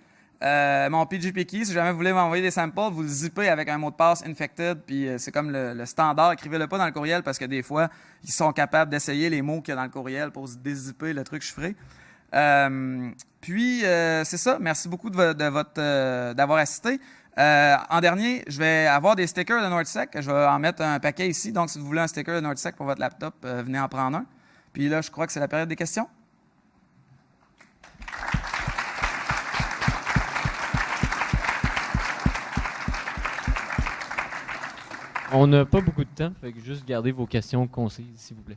Mon PGP key, si jamais vous voulez m'envoyer des samples, vous le zippez avec un mot de passe infected, puis c'est comme le standard. Écrivez-le pas dans le courriel parce que des fois, ils sont capables d'essayer les mots qu'il y a dans le courriel pour se dézipper le truc chiffré. C'est ça. Merci beaucoup d'avoir assisté. En dernier, je vais avoir des stickers de NordSec. Je vais en mettre un paquet ici. Donc, si vous voulez un sticker de NordSec pour votre laptop, venez en prendre un. Puis là, je crois que c'est la période des questions. On n'a pas beaucoup de temps, fait que juste gardez vos questions concises, s'il vous plaît.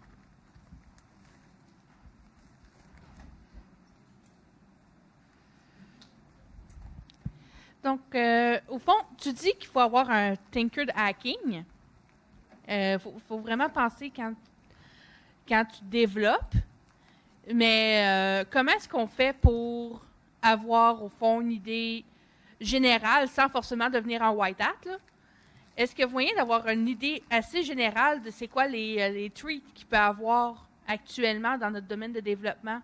Donc, au fond, tu dis qu'il faut avoir un tinkered hacking. Faut vraiment penser quand tu développes. Mais comment est-ce qu'on fait pour avoir, au fond, une idée générale sans forcément devenir un white hat, là? Est-ce qu'il y a moyen d'avoir une idée assez générale de c'est quoi les treats qu'il peut y avoir actuellement dans notre domaine de développement?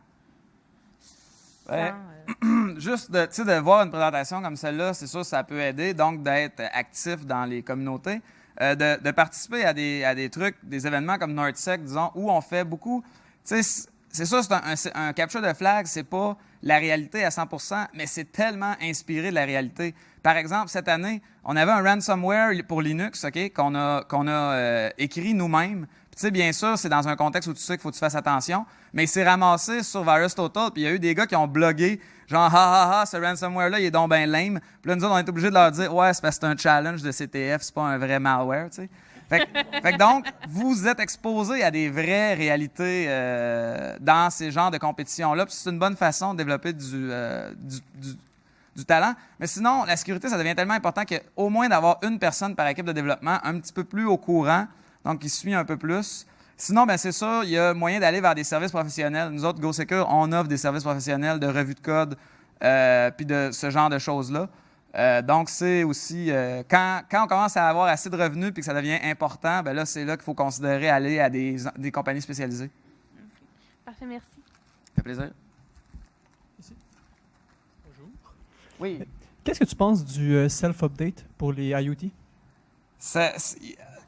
Juste de voir une présentation comme celle-là, c'est sûr que ça peut aider, donc d'être actif dans les communautés, de participer à des trucs, des événements comme NordSec, disons, où on fait beaucoup. C'est sûr, c'est un capture de flag, c'est pas la réalité à 100%, mais c'est tellement inspiré de la réalité. Par exemple, cette année, on avait un ransomware pour Linux, OK, qu'on a écrit nous-mêmes. Tu sais, bien sûr, c'est dans un contexte où tu sais qu'il faut que tu fasses attention, mais il s'est ramassé sur VirusTotal, puis il y a eu des gars qui ont blogué, genre, ce ransomware-là, il est donc ben lame. Puis là, nous autres, on est obligés de leur dire, ouais, c'est parce que c'est un challenge de CTF, c'est pas un vrai malware, tu sais. Fait que donc, vous êtes exposé à des vraies réalités dans ces genres de compétitions-là, puis c'est une bonne façon de développer du talent. Mais sinon, la sécurité, ça devient tellement important qu'au moins d'avoir une personne par équipe de développement un petit peu plus au courant, donc qui suit un peu plus. Sinon, c'est sûr, il y a moyen d'aller vers des services professionnels. Nous autres, GoSecure, on offre des services professionnels de revue de code puis de ce genre de choses-là. Donc, c'est aussi, quand on commence à avoir assez de revenus puis que ça devient important, là, c'est là qu'il faut considérer aller à des compagnies spécialisées. Okay. Parfait, merci. Ça fait plaisir. Ici. Bonjour. Oui. Qu'est-ce que tu penses du self-update pour les IoT?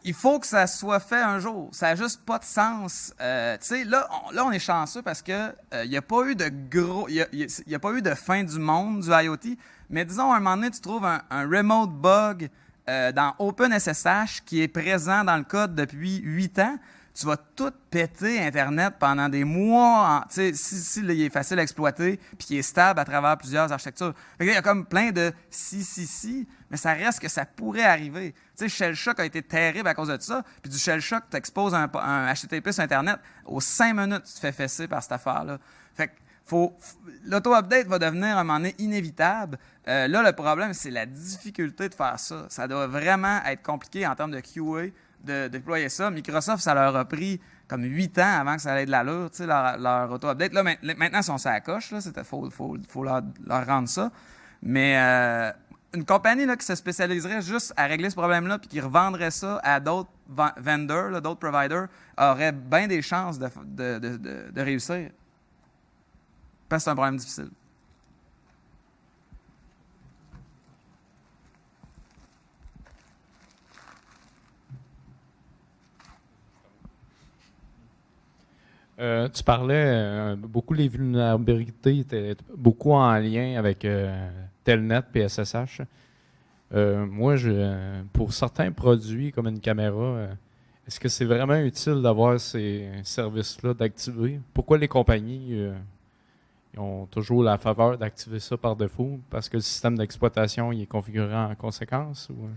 Il faut que ça soit fait un jour. Ça n'a juste pas de sens. Tu sais, là, on est chanceux parce que il n'y a pas eu de gros... Il y a pas eu de fin du monde du IoT. Mais disons, à un moment donné, tu trouves un remote bug dans OpenSSH qui est présent dans le code depuis 8 ans. tu vas tout péter Internet pendant des mois. Si là, il est facile à exploiter puis qu'il est stable à travers plusieurs architectures. Fait que là, il y a comme plein de si, mais ça reste que ça pourrait arriver. Tu sais, Shell Shock a été terrible à cause de ça. Puis du Shell Shock, tu exposes un HTTP sur Internet, aux 5 minutes, tu te fais fesser par cette affaire-là. Fait que l'auto-update va devenir à un moment donné inévitable. Là, le problème, c'est la difficulté de faire ça. Ça doit vraiment être compliqué en termes de QA de déployer ça. Microsoft, ça leur a pris comme 8 ans avant que ça ait de l'allure, tu sais, leur auto-update. Là, maintenant, ils sont sur la coche. Il faut leur rendre ça. Mais une compagnie là, qui se spécialiserait juste à régler ce problème-là puis qui revendrait ça à d'autres vendors, là, d'autres providers, aurait bien des chances de réussir. Parce que c'est un problème difficile. Tu parlais beaucoup les vulnérabilités étaient beaucoup en lien avec Telnet et SSH. Moi, pour certains produits comme une caméra, est-ce que c'est vraiment utile d'avoir ces services-là d'activer? Pourquoi les compagnies ils ont toujours la faveur d'activer ça par défaut? Parce que le système d'exploitation il est configuré en conséquence? Ou...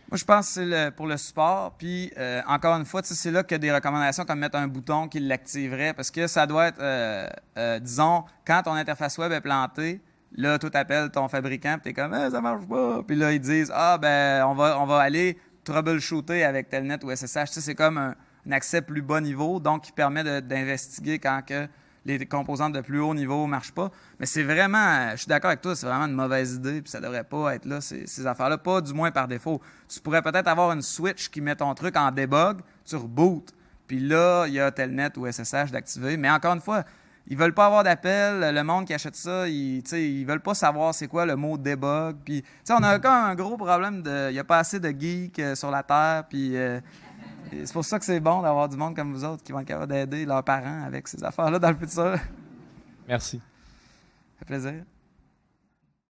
Moi, je pense que c'est pour le support. Puis, encore une fois, c'est là qu'il y a des recommandations comme mettre un bouton qui l'activerait. Parce que ça doit être, disons, quand ton interface web est plantée, là, tu appelles ton fabricant, puis tu es comme ça marche pas. Puis là, ils disent on va aller troubleshooter avec Telnet ou SSH. C'est comme un accès plus bas niveau, donc qui permet d'investiguer quand que les composantes de plus haut niveau ne marchent pas. Mais c'est vraiment, je suis d'accord avec toi, c'est vraiment une mauvaise idée, puis ça devrait pas être là, ces affaires-là, pas du moins par défaut. Tu pourrais peut-être avoir une switch qui met ton truc en debug, tu rebootes, puis là, il y a Telnet ou SSH d'activer. Mais encore une fois, ils veulent pas avoir d'appel, le monde qui achète ça, ils veulent pas savoir c'est quoi le mot debug. Puis, on a quand même un gros problème il n'y a pas assez de geeks sur la Terre, puis... c'est pour ça que c'est bon d'avoir du monde comme vous autres qui vont être capables d'aider leurs parents avec ces affaires-là dans le futur. Merci. Ça fait plaisir.